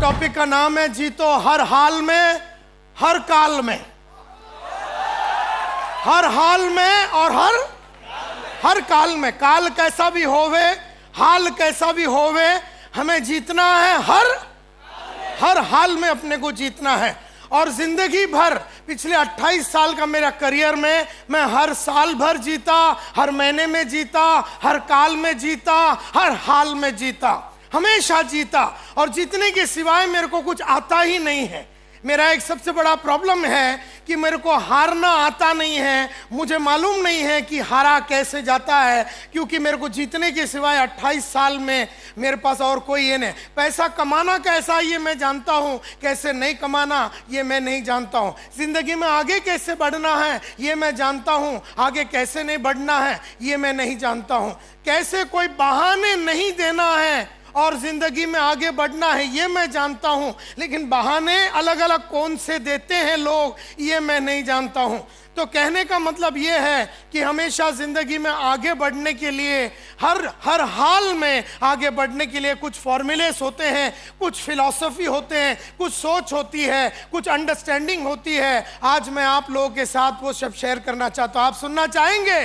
Topic का नाम है जीतो हर हाल में, हर काल में। हर हाल में और हर काल में। काल कैसा भी होवे, हाल कैसा भी होवे, हमें जीतना है हर हाल में। अपने को जीतना है। और जिंदगी भर पिछले 28 साल का मेरा करियर में मैं हर साल भर जीता, हर महीने में जीता, हर काल में जीता, हर हाल में जीता, हमेशा जीता। और जीतने के सिवाय मेरे को कुछ आता ही नहीं है। मेरा एक सबसे बड़ा प्रॉब्लम है कि मेरे को हारना आता नहीं है। मुझे मालूम नहीं है कि हारा कैसे जाता है, क्योंकि मेरे को जीतने के सिवाय 28 साल में मेरे पास और कोई ये नहीं। पैसा कमाना कैसा ये मैं जानता हूँ, कैसे नहीं कमाना ये मैं नहीं जानता हूँ। जिंदगी में आगे कैसे बढ़ना है ये मैं जानता हूँ, आगे कैसे नहीं बढ़ना है ये मैं नहीं जानता हूँ। कैसे कोई बहाने नहीं देना है और जिंदगी में आगे बढ़ना है ये मैं जानता हूं, लेकिन बहाने अलग अलग कौन से देते हैं लोग ये मैं नहीं जानता हूं। तो कहने का मतलब ये है कि हमेशा जिंदगी में आगे बढ़ने के लिए, हर हाल में आगे बढ़ने के लिए कुछ फॉर्मूलेस होते हैं, कुछ फिलॉसफी होते हैं, कुछ सोच होती है, कुछ अंडरस्टैंडिंग होती है। आज मैं आप लोगों के साथ वो सब शेयर करना चाहता हूं। आप सुनना चाहेंगे?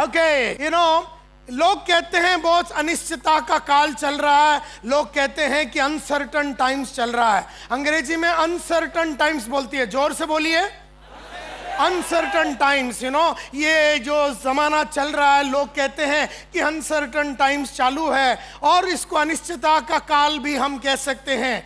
ओके, लोग कहते हैं बहुत अनिश्चितता का काल चल रहा है। लोग कहते हैं कि अनसर्टन टाइम्स चल रहा है। अंग्रेजी में अनसर्टन टाइम्स बोलती है, जोर से बोलिए, अनसर्टन टाइम्स। ये जो जमाना चल रहा है, लोग कहते हैं कि अनसर्टन टाइम्स चालू है, और इसको अनिश्चितता का काल भी हम कह सकते हैं।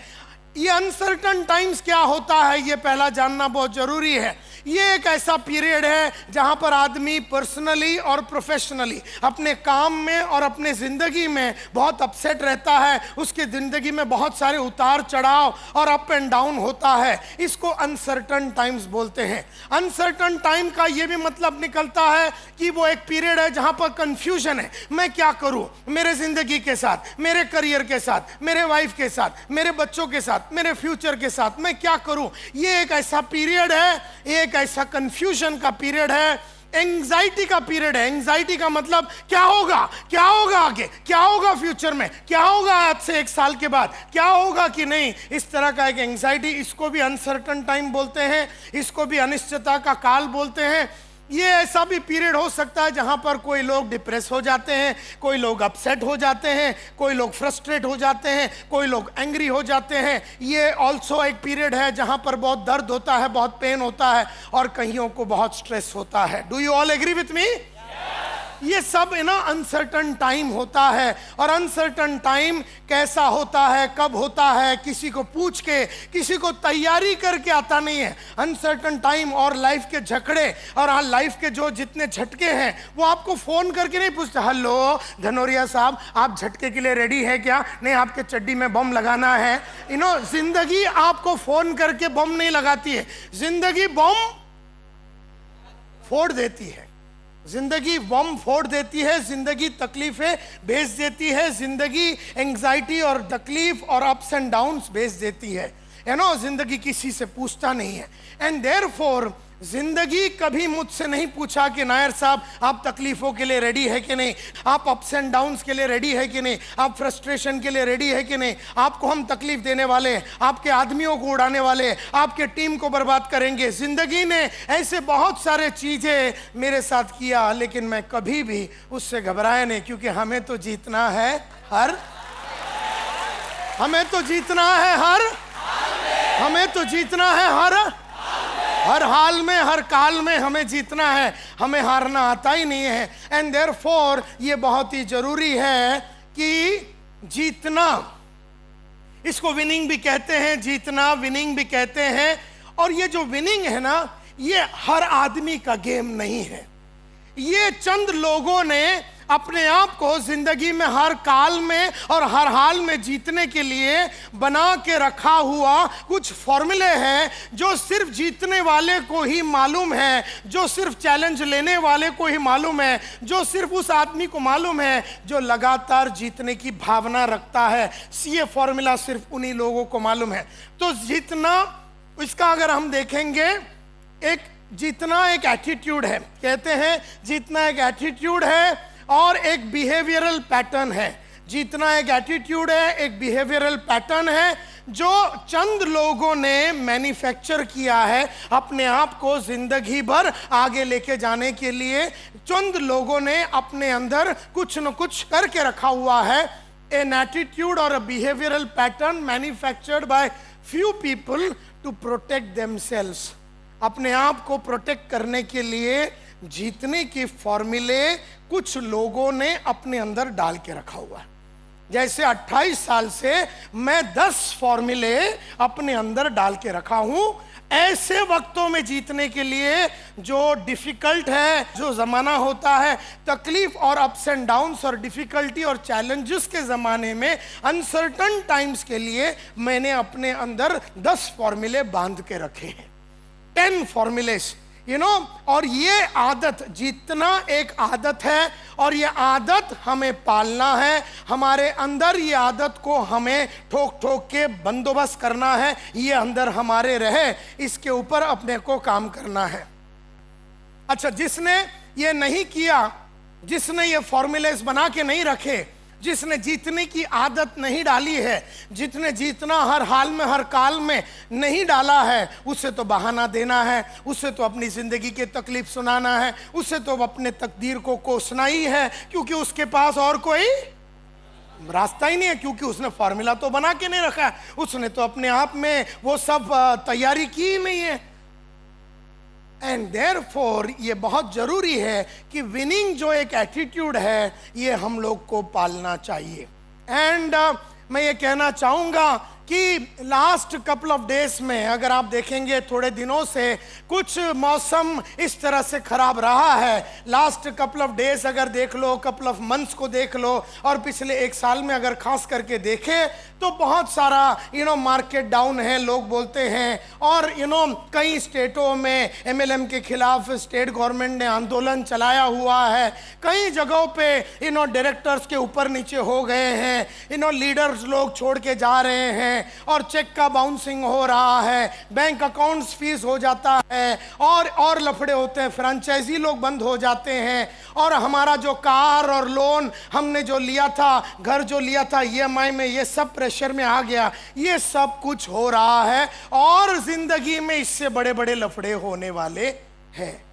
ये अनसर्टन टाइम्स क्या होता है ये पहला जानना बहुत जरूरी है। ये एक ऐसा पीरियड है जहां पर आदमी पर्सनली और प्रोफेशनली अपने काम में और अपने ज़िंदगी में बहुत अपसेट रहता है। उसकी ज़िंदगी में बहुत सारे उतार चढ़ाव और अप एंड डाउन होता है। इसको अनसर्टन टाइम्स बोलते हैं। अनसर्टन टाइम का ये भी मतलब निकलता है कि वो एक पीरियड है जहां पर कंफ्यूजन है। मैं क्या करूं मेरे ज़िंदगी के साथ, मेरे करियर के साथ, मेरे वाइफ के साथ, मेरे बच्चों के साथ, मेरे फ्यूचर के साथ मैं क्या करूं। ये एक ऐसा पीरियड है, एक ऐसा कंफ्यूजन का पीरियड है, एंजाइटी का पीरियड है। एंजाइटी का मतलब क्या होगा आगे, क्या होगा फ्यूचर में, क्या होगा आज से 1 साल के बाद, क्या होगा कि नहीं, इस तरह का एक एंजाइटी। इसको भी अनसर्टन टाइम बोलते हैं, इसको भी अनिश्चितता का काल बोलते हैं। ये ऐसा भी पीरियड हो सकता है जहां पर कोई लोग डिप्रेस हो जाते हैं, कोई लोग अपसेट हो जाते हैं, कोई लोग फ्रस्ट्रेट हो जाते हैं, कोई लोग एंग्री हो जाते हैं। ये ऑल्सो एक पीरियड है जहां पर बहुत दर्द होता है, बहुत पेन होता है, और कईयों को बहुत स्ट्रेस होता है। Do you all agree with me? ये सब अनसर्टन टाइम होता है। और अनसर्टन टाइम कैसा होता है, कब होता है, किसी को पूछ के, किसी को तैयारी करके आता नहीं है। अनसर्टन टाइम और लाइफ के झगड़े और लाइफ के जो जितने झटके हैं वो आपको फोन करके नहीं पूछता, हेलो धनोरिया साहब आप झटके के लिए रेडी है क्या? नहीं, आपके चड्डी में बम लगाना है। जिंदगी आपको फोन करके बम नहीं लगाती है, जिंदगी बम फोड़ देती है। जिंदगी बम फोड़ देती है, जिंदगी तकलीफें भेज देती है, जिंदगी एंजाइटी और तकलीफ और अप्स एंड डाउन्स भेज देती है। जिंदगी किसी से पूछता नहीं है। एंड देयरफॉर जिंदगी कभी मुझसे नहीं पूछा कि नायर साहब आप तकलीफों के लिए रेडी है कि नहीं, आप अप्स एंड डाउन्स के लिए रेडी है कि नहीं, आप फ्रस्ट्रेशन के लिए रेडी है कि नहीं। आपको हम तकलीफ देने वाले, आपके आदमियों को उड़ाने वाले, आपके टीम को बर्बाद करेंगे। जिंदगी ने ऐसे बहुत सारे चीजें मेरे साथ किया, लेकिन मैं कभी भी उससे घबराया नहीं, क्योंकि हमें तो जीतना है हमें तो जीतना है हर हाल में, हर काल में हमें जीतना है। हमें हारना आता ही नहीं है। एंड देयरफॉर ये बहुत ही जरूरी है कि जीतना, इसको विनिंग भी कहते हैं, जीतना विनिंग भी कहते हैं। और ये जो विनिंग है ना, ये हर आदमी का गेम नहीं है। ये चंद लोगों ने अपने आप को जिंदगी में हर काल में और हर हाल में जीतने के लिए बना के रखा हुआ कुछ फॉर्मूले हैं, जो सिर्फ जीतने वाले को ही मालूम है, जो सिर्फ चैलेंज लेने वाले को ही मालूम है, जो सिर्फ उस आदमी को मालूम है जो लगातार जीतने की भावना रखता है। ये फॉर्मूला सिर्फ उन्हीं लोगों को मालूम है। तो जीतना, इसका अगर हम देखेंगे, जीतना एक एटीट्यूड है। कहते हैं जीतना एक एटीट्यूड है और एक बिहेवियरल पैटर्न है। जीतना एक एटीट्यूड है, एक बिहेवियरल पैटर्न है जो चंद लोगों ने मैन्युफैक्चर किया है अपने आप को जिंदगी भर आगे लेके जाने के लिए। चंद लोगों ने अपने अंदर कुछ न कुछ करके रखा हुआ है। एन एटीट्यूड और a behavioural pattern manufactured by few people to protect themselves. अपने आप को प्रोटेक्ट करने के लिए जीतने के फॉर्मूले कुछ लोगों ने अपने अंदर डाल के रखा हुआ है। जैसे 28 साल से मैं 10 फॉर्मूले अपने अंदर डाल के रखा हूं ऐसे वक्तों में जीतने के लिए जो डिफिकल्ट है, जो जमाना होता है तकलीफ और अप्स एंड डाउन्स और डिफिकल्टी और चैलेंजेस के जमाने में, अनसर्टन टाइम्स के लिए मैंने अपने अंदर 10 फॉर्मूले बांध के रखे हैं। 10 फॉर्मूलेस और ये आदत, जीतना एक आदत है और ये आदत हमें पालना है। हमारे अंदर ये आदत को हमें ठोक ठोक के बंदोबस्त करना है, ये अंदर हमारे रहे, इसके ऊपर अपने को काम करना है। अच्छा, जिसने ये नहीं किया, जिसने ये फॉर्मूलेस बना के नहीं रखे, जिसने जीतने की आदत नहीं डाली है, जितने जीतना हर हाल में हर काल में नहीं डाला है, उसे तो बहाना देना है, उसे तो अपनी जिंदगी की तकलीफ सुनाना है, उसे तो अपने तकदीर को कोसना ही है, क्योंकि उसके पास और कोई रास्ता ही नहीं है, क्योंकि उसने फॉर्मूला तो बना के नहीं रखा है, उसने तो अपने आप में वो सब तैयारी की ही नहीं है। एंड देयरफॉर ये बहुत जरूरी है कि विनिंग जो एक एटीट्यूड है ये हम लोग को पालना चाहिए। एंड मैं ये कहना चाहूँगा कि लास्ट कपल ऑफ डेज में अगर आप देखेंगे, थोड़े दिनों से कुछ मौसम इस तरह से खराब रहा है। लास्ट कपल ऑफ डेज अगर देख लो, कपल ऑफ मंथ्स को देख लो, और पिछले 1 साल में अगर खास करके देखें तो बहुत सारा मार्केट डाउन है, लोग बोलते हैं। और कई स्टेटों में एमएलएम के खिलाफ स्टेट गवर्नमेंट ने आंदोलन चलाया हुआ है। कई जगहों पे डायरेक्टर्स के ऊपर नीचे हो गए हैं, लीडर्स लोग छोड़ के जा रहे हैं, और चेक का बाउंसिंग हो रहा है, बैंक अकाउंट्स फ्रीज हो जाता है, और लफड़े होते हैं, फ्रेंचाइजी लोग बंद हो जाते हैं, और हमारा जो कार और लोन हमने जो लिया था, घर जो लिया था ईएमआई में, ये सब प्रेशर में आ गया। ये सब कुछ हो रहा है और जिंदगी में इससे बड़े बड़े लफड़े होने वाले हैं।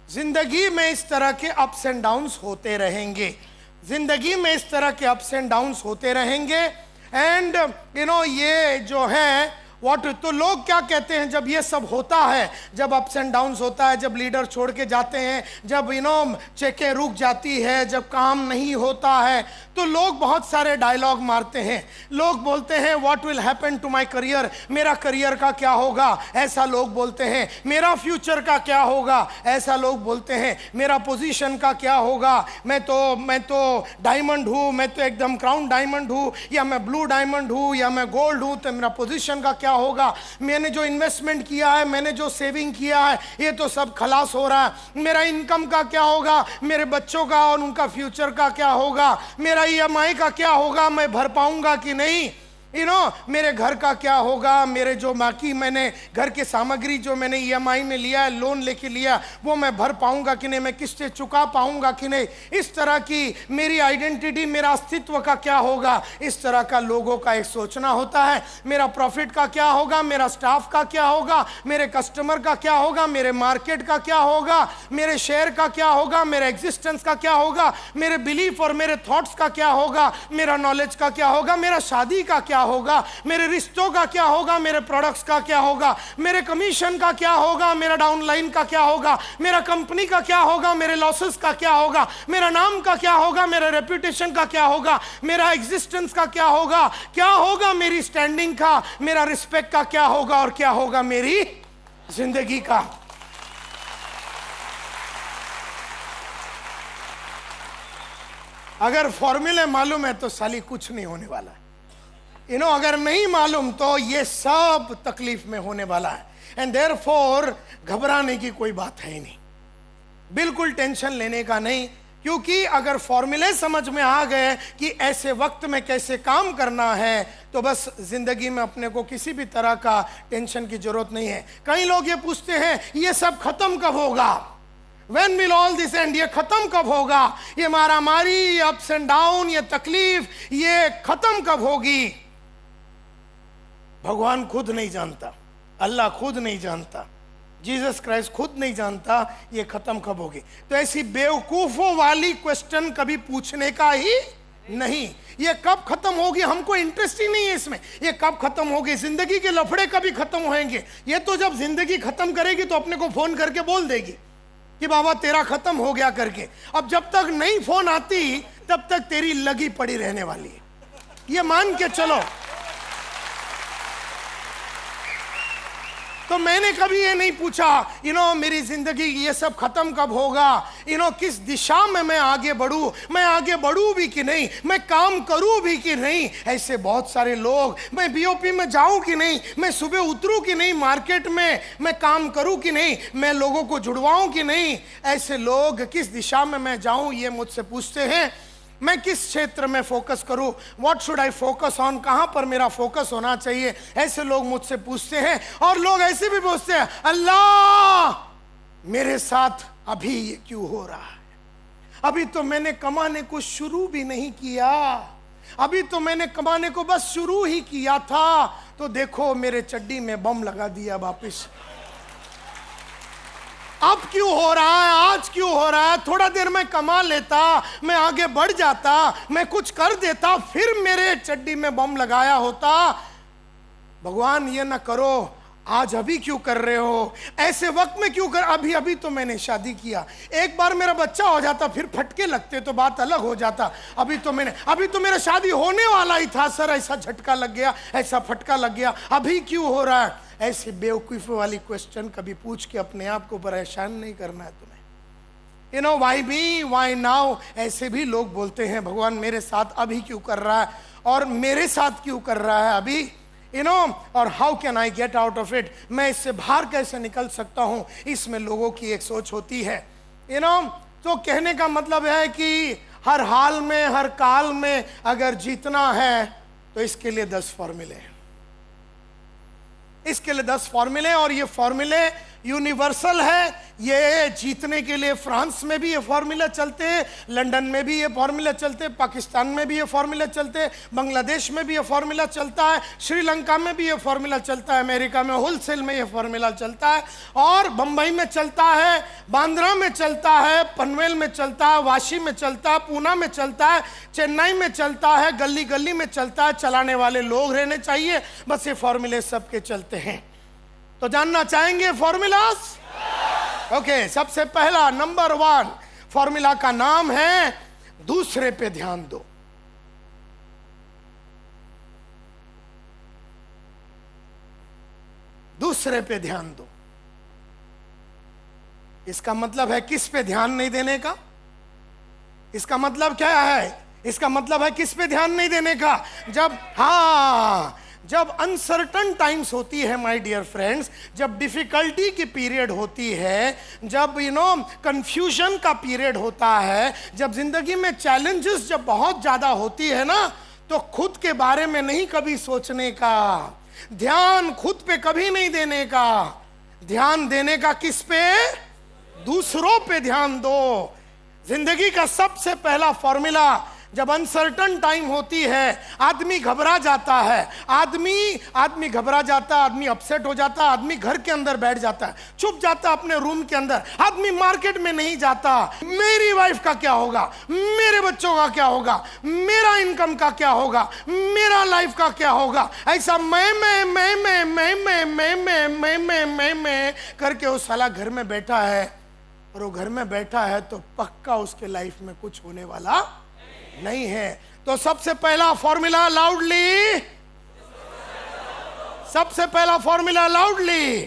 जिंदगी में इस तरह के अप्स एंड डाउन्स होते रहेंगे, जिंदगी में इस तरह के अप्स एंड डाउन्स होते रहेंगे। एंड ये जो है तो लोग क्या कहते हैं जब ये सब होता है, जब अप्स एंड डाउन्स होता है, जब लीडर छोड़ के जाते हैं, जब चेकें रुक जाती है, जब काम नहीं होता है, तो लोग बहुत सारे डायलॉग मारते हैं। लोग बोलते हैं what will happen to my career, मेरा करियर का क्या होगा, ऐसा लोग बोलते हैं। मेरा फ्यूचर का क्या होगा, ऐसा लोग बोलते हैं। मेरा पोजीशन का क्या होगा, मैं तो डायमंड हूँ, मैं तो एकदम क्राउन डायमंड हूँ, या मैं ब्लू डायमंड हूँ, या मैं गोल्ड हूँ, तो मेरा पोजीशन का क्या होगा। मैंने जो इन्वेस्टमेंट किया है, मैंने जो सेविंग किया है, ये तो सब खलास हो रहा है। मेरा इनकम का क्या होगा, मेरे बच्चों का और उनका फ्यूचर का क्या होगा, मेरा ईएमआई का क्या होगा, मैं भर पाऊंगा कि नहीं, मेरे घर का क्या होगा, मेरे जो बाकी मैंने घर के सामग्री जो मैंने ईएमआई में लिया है, लोन लेके लिया, वो मैं भर पाऊंगा कि नहीं, मैं किससे चुका पाऊंगा कि नहीं। इस तरह की मेरी आइडेंटिटी, मेरा अस्तित्व का क्या होगा, इस तरह का लोगों का एक सोचना होता है। मेरा प्रॉफिट का क्या होगा, मेरा स्टाफ का क्या होगा, मेरे कस्टमर का क्या होगा, मेरे मार्केट का क्या होगा, मेरे शेयर का क्या होगा, मेरे एग्जिस्टेंस का क्या होगा, मेरे बिलीफ और मेरे थॉट्स का क्या होगा, मेरा नॉलेज का क्या होगा, मेरा शादी का क्या होगा, मेरे रिश्तों का क्या होगा, मेरे प्रोडक्ट्स का क्या होगा, मेरे कमीशन का क्या होगा, मेरा डाउनलाइन का क्या होगा, मेरा कंपनी का क्या होगा, मेरे लॉसेस का क्या होगा, मेरा नाम का क्या होगा, मेरे रेपुटेशन का क्या होगा, मेरा एग्जिस्टेंस का क्या होगा, मेरी स्टैंडिंग का, मेरा रिस्पेक्ट का क्या होगा, और क्या होगा मेरी जिंदगी का। अगर फॉर्मूले मालूम है तो साली कुछ नहीं होने वाला है। अगर नहीं मालूम तो ये सब तकलीफ में होने वाला है। एंड देयरफॉर घबराने की कोई बात है ही नहीं, बिल्कुल टेंशन लेने का नहीं, क्योंकि अगर फॉर्मूले समझ में आ गए कि ऐसे वक्त में कैसे काम करना है, तो बस जिंदगी में अपने को किसी भी तरह का टेंशन की जरूरत नहीं है। कई लोग ये पूछते हैं ये सब खत्म कब होगा, when will all this and, ये खत्म कब होगा, ये मारामारी, ये अप्स एंड डाउन, ये तकलीफ, ये खत्म कब होगी? भगवान खुद नहीं जानता, अल्लाह खुद नहीं जानता, जीसस क्राइस्ट खुद नहीं जानता ये खत्म कब होगी। तो ऐसी बेवकूफों वाली क्वेश्चन कभी पूछने का ही नहीं। ये कब खत्म होगी हमको इंटरेस्ट ही नहीं है इसमें। ये कब खत्म होगी, जिंदगी के लफड़े कभी खत्म होंगे? ये तो जब जिंदगी खत्म करेगी तो अपने को फोन करके बोल देगी कि बाबा तेरा खत्म हो गया करके। अब जब तक नहीं फोन आती तब तक तेरी लगी पड़ी रहने वाली है, ये मान के चलो। तो मैंने कभी ये नहीं पूछा मेरी जिंदगी ये सब खत्म कब होगा, किस दिशा में मैं आगे बढ़ूं, मैं आगे बढ़ूं भी कि नहीं, मैं काम करूं भी कि नहीं। ऐसे बहुत सारे लोग, मैं बीओपी में जाऊं कि नहीं, मैं सुबह उतरूं कि नहीं मार्केट में, मैं काम करूं कि नहीं, मैं लोगों को जुड़वाऊं कि नहीं। ऐसे लोग किस दिशा में मैं जाऊं ये मुझसे पूछते हैं। मैं किस क्षेत्र में फोकस करूं, what should I focus on, कहां पर मेरा फोकस होना चाहिए, ऐसे लोग मुझसे पूछते हैं। और लोग ऐसे भी पूछते हैं, अल्लाह मेरे साथ अभी ये क्यों हो रहा है? अभी तो मैंने कमाने को शुरू भी नहीं किया, अभी तो मैंने कमाने को बस शुरू ही किया था, तो देखो मेरे चड्डी में बम लगा दिया वापिस। अब क्यों हो रहा है, आज क्यों हो रहा है? थोड़ा देर मैं कमा लेता, मैं आगे बढ़ जाता, मैं कुछ कर देता, फिर मेरे चड्डी में बम लगाया होता। भगवान ये ना करो, आज अभी क्यों कर रहे हो, ऐसे वक्त में क्यों कर? अभी अभी तो मैंने शादी किया, एक बार मेरा बच्चा हो जाता फिर फटके लगते तो बात अलग हो जाता। अभी तो मेरा शादी होने वाला ही था सर, ऐसा झटका लग गया, ऐसा फटका लग गया, अभी क्यों हो रहा है? ऐसे बेवकूफ़ी वाली क्वेश्चन कभी पूछ के अपने आप को परेशान नहीं करना है तुम्हें। वाई मी, वाई नाउ, ऐसे भी लोग बोलते हैं भगवान मेरे साथ अभी क्यों कर रहा है, और मेरे साथ क्यों कर रहा है अभी, और how can I get out of it, मैं इससे बाहर कैसे निकल सकता हूं। इसमें लोगों की एक सोच होती है। तो कहने का मतलब है कि हर हाल में, हर काल में अगर जीतना है तो इसके लिए 10 फॉर्मूले हैं, इसके लिए 10 फॉर्मूले, और ये फॉर्मूले यूनिवर्सल है। ये जीतने के लिए फ्रांस में भी ये फॉर्मूला चलते हैं, लंदन में भी ये फॉर्मूला चलते हैं, पाकिस्तान में भी ये फॉर्मूला चलते हैं, बांग्लादेश में भी ये फॉर्मूला चलता है, श्रीलंका में भी ये फॉर्मूला चलता है, अमेरिका में होलसेल में ये फॉर्मूला चलता है, और बंबई में चलता है, बांद्रा में चलता है, पनवेल में चलता है, वाशी में चलता है, पूना में चलता है, चेन्नई में चलता है, गली गली में चलता है। चलाने वाले लोग रहने चाहिए, बस ये फॉर्मूले सबके चलते हैं। तो जानना चाहेंगे फॉर्मूलास? ओके, सबसे पहला नंबर 1 फॉर्मूला का नाम है दूसरे पे ध्यान दो। दूसरे पे ध्यान दो। इसका मतलब है किस पे ध्यान नहीं देने का? इसका मतलब क्या है? इसका मतलब है किस पे ध्यान नहीं देने का? जब अनसर्टन टाइम्स होती है माय डियर फ्रेंड्स, जब डिफिकल्टी की पीरियड होती है, जब कंफ्यूजन का पीरियड होता है, जब जिंदगी में चैलेंजेस जब बहुत ज्यादा होती है ना, तो खुद के बारे में नहीं कभी सोचने का, ध्यान खुद पे कभी नहीं देने का, ध्यान देने का किस पे? दूसरों पे ध्यान दो। जिंदगी का सबसे पहला फॉर्मूला, जब अनसर्टन टाइम होती है, आदमी घबरा जाता है, आदमी घबरा जाता है, आदमी अपसेट हो जाता है, आदमी घर के अंदर बैठ जाता है, चुप जाता है अपने रूम के अंदर, आदमी मार्केट में नहीं जाता। मेरी वाइफ का क्या होगा, मेरे बच्चों का क्या होगा, मेरा इनकम का क्या होगा, मेरा लाइफ का क्या होगा, ऐसा मैं करके वो साला घर में बैठा है। और वो घर में बैठा है तो पक्का उसके लाइफ में कुछ होने वाला नहीं है। तो सबसे पहला फॉर्मूला लाउडली, सबसे पहला फॉर्मूला लाउडली,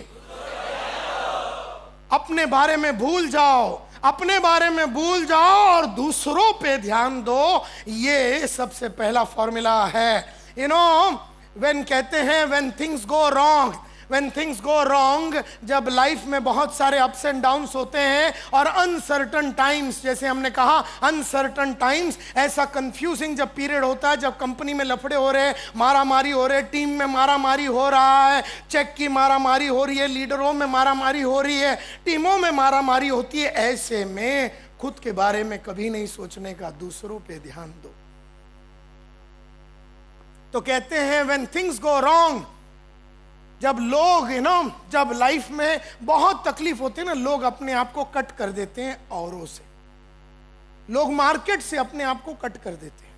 अपने बारे में भूल जाओ, अपने बारे में भूल जाओ और दूसरों पे ध्यान दो। ये सबसे पहला फॉर्मूला है। व्हेन कहते हैं when things go wrong, When things go wrong, जब लाइफ में बहुत सारे अप्स एंड डाउन्स होते हैं और अनसर्टन टाइम्स, जैसे हमने कहा अनसर्टन टाइम्स, ऐसा कंफ्यूजिंग जब पीरियड होता है, जब कंपनी में लफड़े हो रहे हैं, मारामारी हो रहे, टीम में मारामारी हो रहा है, चेक की मारामारी हो रही है, लीडरों में मारामारी हो रही है, टीमों में मारामारी होती है, ऐसे में खुद के बारे में कभी नहीं सोचने का, दूसरों पे ध्यान दो। तो कहते हैं व्हेन थिंग्स गो रॉन्ग, जब लोग जब लाइफ में बहुत तकलीफ होती है ना, लोग अपने आप को कट कर देते हैं औरों से, लोग मार्केट से अपने आप को कट कर देते हैं,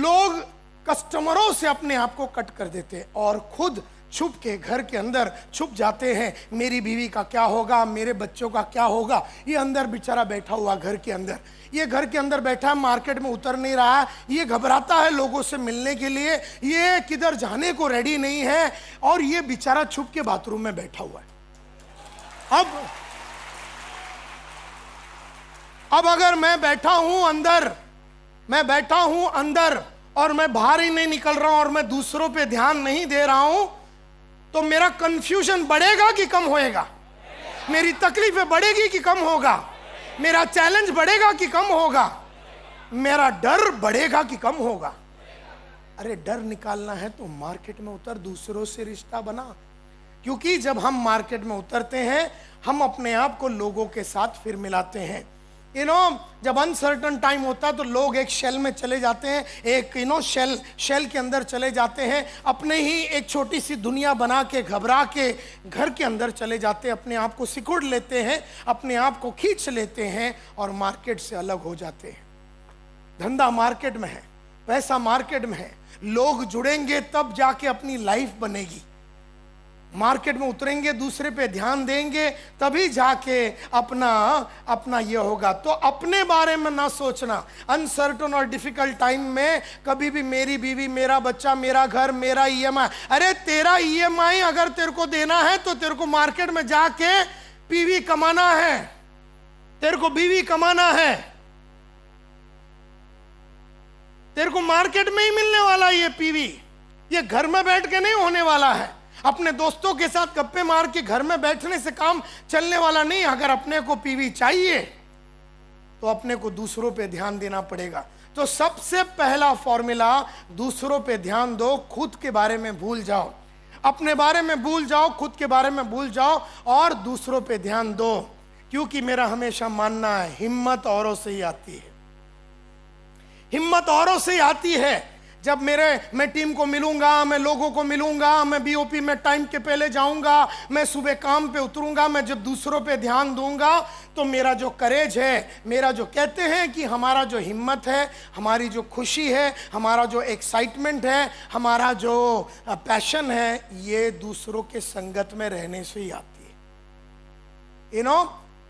लोग कस्टमरों से अपने आप को कट कर देते हैं और खुद छुप के घर के अंदर छुप जाते हैं। मेरी बीवी का क्या होगा, मेरे बच्चों का क्या होगा। ये अंदर बेचारा बैठा हुआ घर के अंदर, ये घर के अंदर बैठा है, मार्केट में उतर नहीं रहा है, ये घबराता है लोगों से मिलने के लिए, ये किधर जाने को रेडी नहीं है, और ये बेचारा छुप के बाथरूम में बैठा हुआ है। अब अगर मैं बैठा हूं अंदर और मैं बाहर ही नहीं निकल रहा हूं और मैं दूसरों पे ध्यान नहीं दे रहा हूं, तो मेरा कंफ्यूजन बढ़ेगा कि कम होएगा? मेरी तकलीफें बढ़ेगी कि कम होगा? मेरा चैलेंज बढ़ेगा कि कम होगा? मेरा डर बढ़ेगा कि कम होगा? अरे डर निकालना है तो मार्केट में उतर, दूसरों से रिश्ता बना, क्योंकि जब हम मार्केट में उतरते हैं हम अपने आप को लोगों के साथ फिर मिलाते हैं। जब अनसर्टन टाइम होता है तो लोग एक शेल में चले जाते हैं, एक शेल के अंदर चले जाते हैं, अपने ही एक छोटी सी दुनिया बना के घबरा के घर के अंदर चले जाते हैं, अपने आप को सिकुड़ लेते हैं, अपने आप को खींच लेते हैं और मार्केट से अलग हो जाते हैं। धंधा मार्केट में है, पैसा मार्केट में है, लोग जुड़ेंगे तब जाके अपनी लाइफ बनेगी। मार्केट में उतरेंगे, दूसरे पे ध्यान देंगे, तभी जाके अपना ये होगा। तो अपने बारे में ना सोचना अनसर्टन और डिफिकल्ट टाइम में कभी भी, मेरी बीवी, मेरा बच्चा, मेरा घर, मेरा ईएमआई। अरे तेरा ईएमआई अगर तेरे को देना है तो तेरे को मार्केट में जाके पीवी कमाना है, तेरे को बीवी कमाना है, तेरे को मार्केट में ही मिलने वाला ये पीवी, ये घर में बैठ के नहीं होने वाला है। अपने दोस्तों के साथ गप्पे मार के घर में बैठने से काम चलने वाला नहीं। अगर अपने को पीवी चाहिए तो अपने को दूसरों पे ध्यान देना पड़ेगा। तो सबसे पहला फॉर्मूला, दूसरों पे ध्यान दो, खुद के बारे में भूल जाओ, अपने बारे में भूल जाओ, खुद के बारे में भूल जाओ और दूसरों पे ध्यान दो। क्योंकि मेरा हमेशा मानना है हिम्मत औरों से ही आती है, हिम्मत औरों से ही आती है। जब मैं टीम को मिलूंगा, मैं लोगों को मिलूंगा, मैं बीओपी में टाइम के पहले जाऊंगा, मैं सुबह काम पे उतरूंगा, मैं जब दूसरों पे ध्यान दूंगा, तो मेरा जो करेज है, मेरा जो कहते हैं कि हमारा जो हिम्मत है, हमारी जो खुशी है, हमारा जो एक्साइटमेंट है, हमारा जो पैशन है, ये दूसरों के संगत में रहने से ही आती है।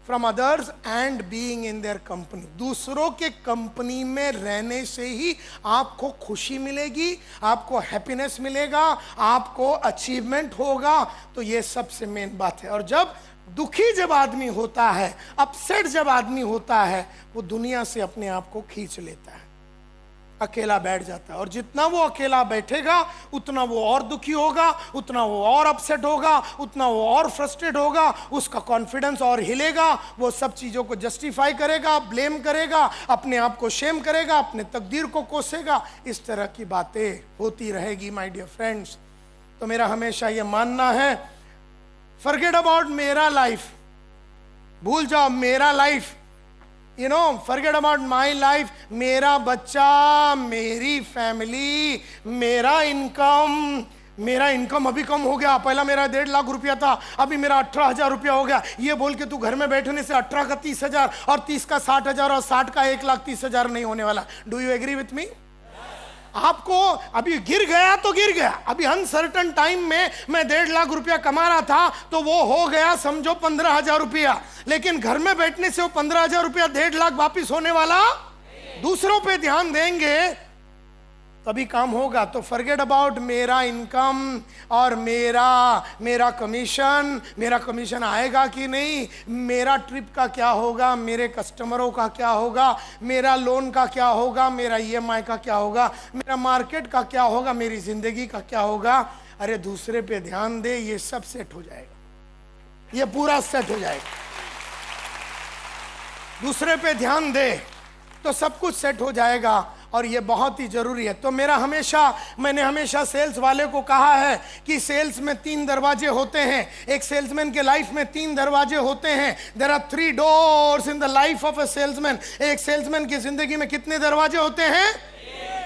From others and being in their company. दूसरों के कंपनी में रहने से ही आपको खुशी मिलेगी, आपको हैप्पीनेस मिलेगा, आपको अचीवमेंट होगा। तो ये सबसे मेन बात है। और जब दुखी जब आदमी होता है, अपसेट जब आदमी होता है, वो दुनिया से अपने आप को खींच लेता है, अकेला बैठ जाता है। और जितना वो अकेला बैठेगा उतना वो और दुखी होगा, उतना वो और अपसेट होगा, उतना वो और फ्रस्ट्रेट होगा, उसका कॉन्फिडेंस और हिलेगा, वो सब चीज़ों को जस्टिफाई करेगा, ब्लेम करेगा, अपने आप को शेम करेगा, अपने तकदीर को कोसेगा। इस तरह की बातें होती रहेगी माय डियर फ्रेंड्स। तो मेरा हमेशा ये मानना है, फॉरगेट अबाउट मेरा लाइफ, भूल जाओ मेरा life, forget about my life, मेरा बच्चा, मेरी फैमिली, मेरा इनकम अभी कम हो गया। पहला मेरा 1.5 लाख रुपया था, अभी मेरा 18,000 रुपया हो गया। ये बोल के तू घर में बैठने से 18 का 30,000 और 30 का 60,000 और 60 का 1,30,000 नहीं होने वाला। Do you agree with me? आपको अभी गिर गया तो गिर गया। अभी अनसर्टन टाइम में मैं 1.5 लाख रुपया कमा रहा था तो वो हो गया समझो 15,000 रुपया, लेकिन घर में बैठने से वो 15,000 रुपया 1.5 लाख वापिस होने वाला। दूसरों पे ध्यान देंगे तभी काम होगा। तो फॉरगेट अबाउट मेरा इनकम और मेरा कमीशन आएगा कि नहीं, मेरा ट्रिप का क्या होगा, मेरे कस्टमरों का क्या होगा, मेरा लोन का क्या होगा, मेरा ईएमआई का क्या होगा, मेरा मार्केट का क्या होगा, मेरी जिंदगी का क्या होगा। अरे दूसरे पे ध्यान दे, ये सब सेट हो जाएगा, ये पूरा सेट हो जाएगा। दूसरे पे ध्यान दे तो सब कुछ सेट हो जाएगा, और ये बहुत ही जरूरी है। तो मैंने हमेशा सेल्स वाले को कहा है कि सेल्स में 3 दरवाजे होते हैं। एक सेल्समैन के लाइफ में 3 दरवाजे होते हैं। There are 3 doors in the life of a salesman. एक सेल्समैन की जिंदगी में कितने दरवाजे होते हैं?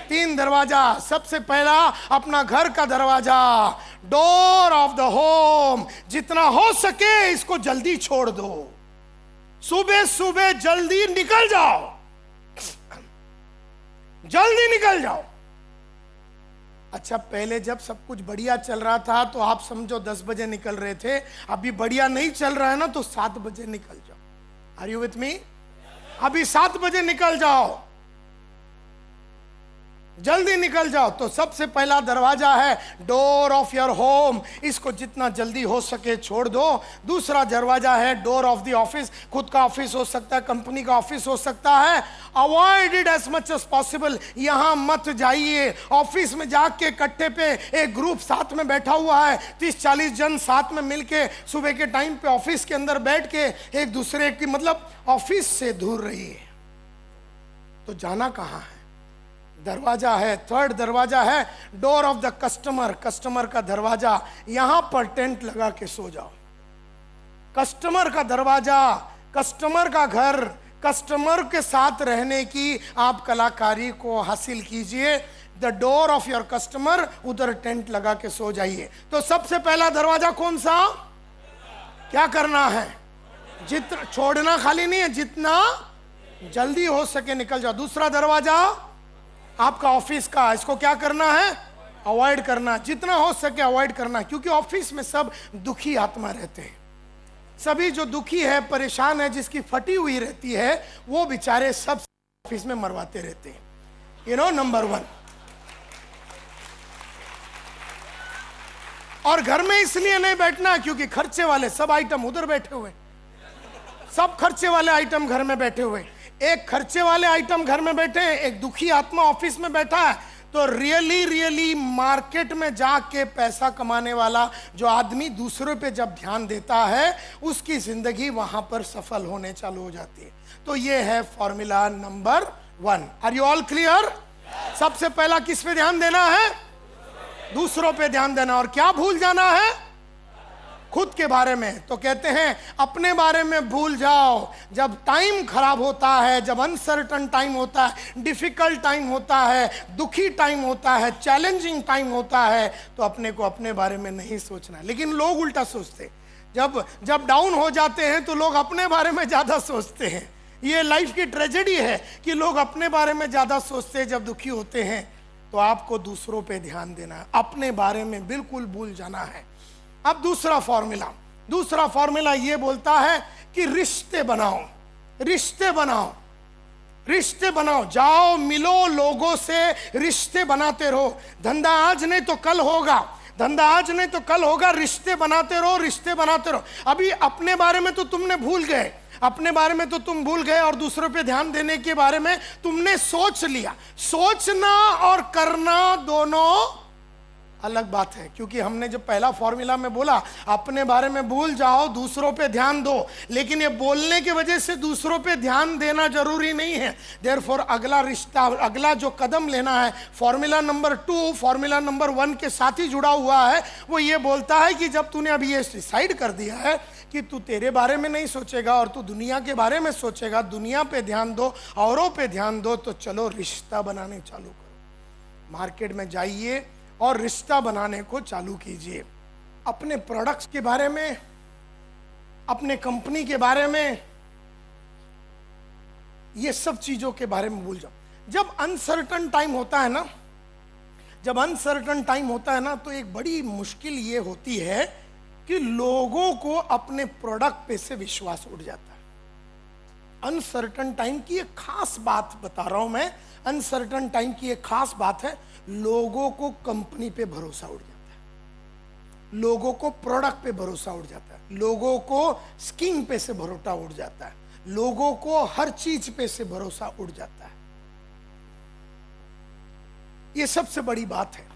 3 दरवाजा। सबसे पहला अपना घर का दरवाजा, डोर ऑफ द होम। जितना हो सके इसको जल्दी छोड़ दो, सुबह सुबह जल्दी निकल जाओ, जल्दी निकल जाओ। अच्छा, पहले जब सब कुछ बढ़िया चल रहा था तो आप समझो 10 बजे निकल रहे थे। अभी बढ़िया नहीं चल रहा है ना, तो 7 बजे निकल जाओ। Are you with me? अभी 7 बजे निकल जाओ, जल्दी निकल जाओ। तो सबसे पहला दरवाजा है डोर ऑफ योर होम, इसको जितना जल्दी हो सके छोड़ दो। दूसरा दरवाजा है डोर ऑफ द ऑफिस। खुद का ऑफिस हो सकता है, कंपनी का ऑफिस हो सकता है। Avoid it as much as possible. यहां मत जाइए। ऑफिस में जाके कट्टे पे एक ग्रुप साथ में बैठा हुआ है, 30-40 जन साथ में मिलके सुबह के टाइम पे ऑफिस के अंदर बैठ के एक दूसरे की मतलब ऑफिस से दूर रहिए। तो जाना कहां है? दरवाजा है, 3rd दरवाजा है door of the customer. Customer का दरवाजा, यहां पर टेंट लगा के सो जाओ। कस्टमर का दरवाजा, कस्टमर का घर, कस्टमर के साथ रहने की आप कलाकारी को हासिल कीजिए। The door of your customer, उधर टेंट लगा के सो जाइए। तो सबसे पहला दरवाजा कौन सा? क्या करना है? जितना छोड़ना खाली नहीं है, जितना जल्दी हो सके निकल जाओ। दूसरा दरवाजा आपका ऑफिस का, इसको क्या करना है? अवॉइड करना, जितना हो सके अवॉइड करना, क्योंकि ऑफिस में सब दुखी आत्मा रहते हैं। सभी जो दुखी है, परेशान है, जिसकी फटी हुई रहती है, वो बेचारे सब ऑफिस में मरवाते रहते हैं। You know, number 1। और घर में इसलिए नहीं बैठना क्योंकि खर्चे वाले सब आइटम उधर बैठे हुए, सब खर्चे वाले आइटम घर में बैठे हुए। एक खर्चे वाले आइटम घर में बैठे हैं, एक दुखी आत्मा ऑफिस में बैठा है। तो रियली मार्केट में जाके पैसा कमाने वाला जो आदमी दूसरों पे जब ध्यान देता है, उसकी जिंदगी वहां पर सफल होने चालू हो जाती है। तो ये है formula number 1। Are you all clear? सबसे पहला किस पे ध्यान देना है? दूसरों पे ध्यान देना। और क्या भूल जाना है? खुद के बारे में। तो कहते हैं अपने बारे में भूल जाओ। जब टाइम खराब होता है, जब अनसर्टन टाइम होता है, डिफिकल्ट टाइम होता है, दुखी टाइम होता है, चैलेंजिंग टाइम होता है, तो अपने को अपने बारे में नहीं सोचना। लेकिन लोग उल्टा सोचते, जब डाउन हो जाते हैं तो लोग अपने बारे में ज्यादा सोचते हैं। ये लाइफ की ट्रेजेडी है कि लोग अपने बारे में ज्यादा सोचते हैं जब दुखी होते हैं। तो आपको दूसरों पे ध्यान देना है, अपने बारे में बिल्कुल भूल जाना है। अब दूसरा फॉर्मूला ये बोलता है कि रिश्ते बनाओ, रिश्ते बनाओ, रिश्ते बनाओ। जाओ मिलो लोगों से, रिश्ते बनाते रहो। धंधा आज नहीं तो कल होगा, धंधा आज नहीं तो कल होगा। रिश्ते बनाते रहो, रिश्ते बनाते रहो। अभी अपने बारे में तो तुमने भूल गए, अपने बारे में तो तुम भूल गए, और दूसरों पे ध्यान देने के बारे में तुमने सोच लिया। सोचना और करना दोनों अलग बात है। क्योंकि हमने जो पहला फॉर्मूला में बोला अपने बारे में भूल जाओ, दूसरों पे ध्यान दो, लेकिन ये बोलने की वजह से दूसरों पे ध्यान देना जरूरी नहीं है। देयरफॉर अगला रिश्ता, अगला जो कदम लेना है, फॉर्मूला नंबर 2 फॉर्मूला नंबर 1 के साथ ही जुड़ा हुआ है। वो ये बोलता है कि जब तूने अभी ये डिसाइड कर दिया है कि तू तेरे बारे में नहीं सोचेगा और तू दुनिया के बारे में सोचेगा, दुनिया पे ध्यान दो, औरों पे ध्यान दो, तो चलो रिश्ता बनाने चालू करो। मार्केट में जाइए और रिश्ता बनाने को चालू कीजिए। अपने प्रोडक्ट्स के बारे में, अपने कंपनी के बारे में, ये सब चीजों के बारे में भूल जाओ। जब अनसर्टन टाइम होता है ना, जब अनसर्टन टाइम होता है ना, तो एक बड़ी मुश्किल ये होती है कि लोगों को अपने प्रोडक्ट पे से विश्वास उठ जाता है। अनसर्टन टाइम की एक खास बात बता रहा हूं मैं, अनसर्टन टाइम की एक खास बात है, लोगों को कंपनी पे भरोसा उठ जाता है, लोगों को प्रोडक्ट पे भरोसा उठ जाता है, लोगों को स्कीम पे से भरोसा उठ जाता है, लोगों को हर चीज पे से भरोसा उठ जाता है। ये सबसे बड़ी बात है।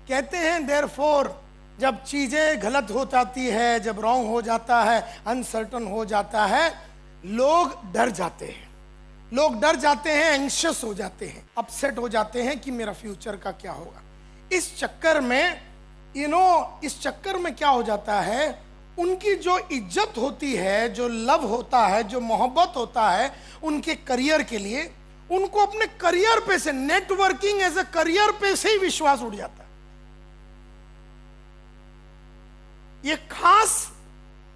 कहते हैं देयरफॉर जब चीजें गलत हो जाती है, जब रॉन्ग हो जाता है, अनसर्टन हो जाता है, लोग डर जाते हैं, लोग डर जाते हैं, एंग्शियस हो जाते हैं, अपसेट हो जाते हैं कि मेरा फ्यूचर का क्या होगा। इस चक्कर में इस चक्कर में क्या हो जाता है, उनकी जो इज्जत होती है, जो लव होता है, जो मोहब्बत होता है उनके करियर के लिए, उनको अपने करियर पे से, नेटवर्किंग एज ए करियर पे से ही विश्वास उड़ जाता है। ये खास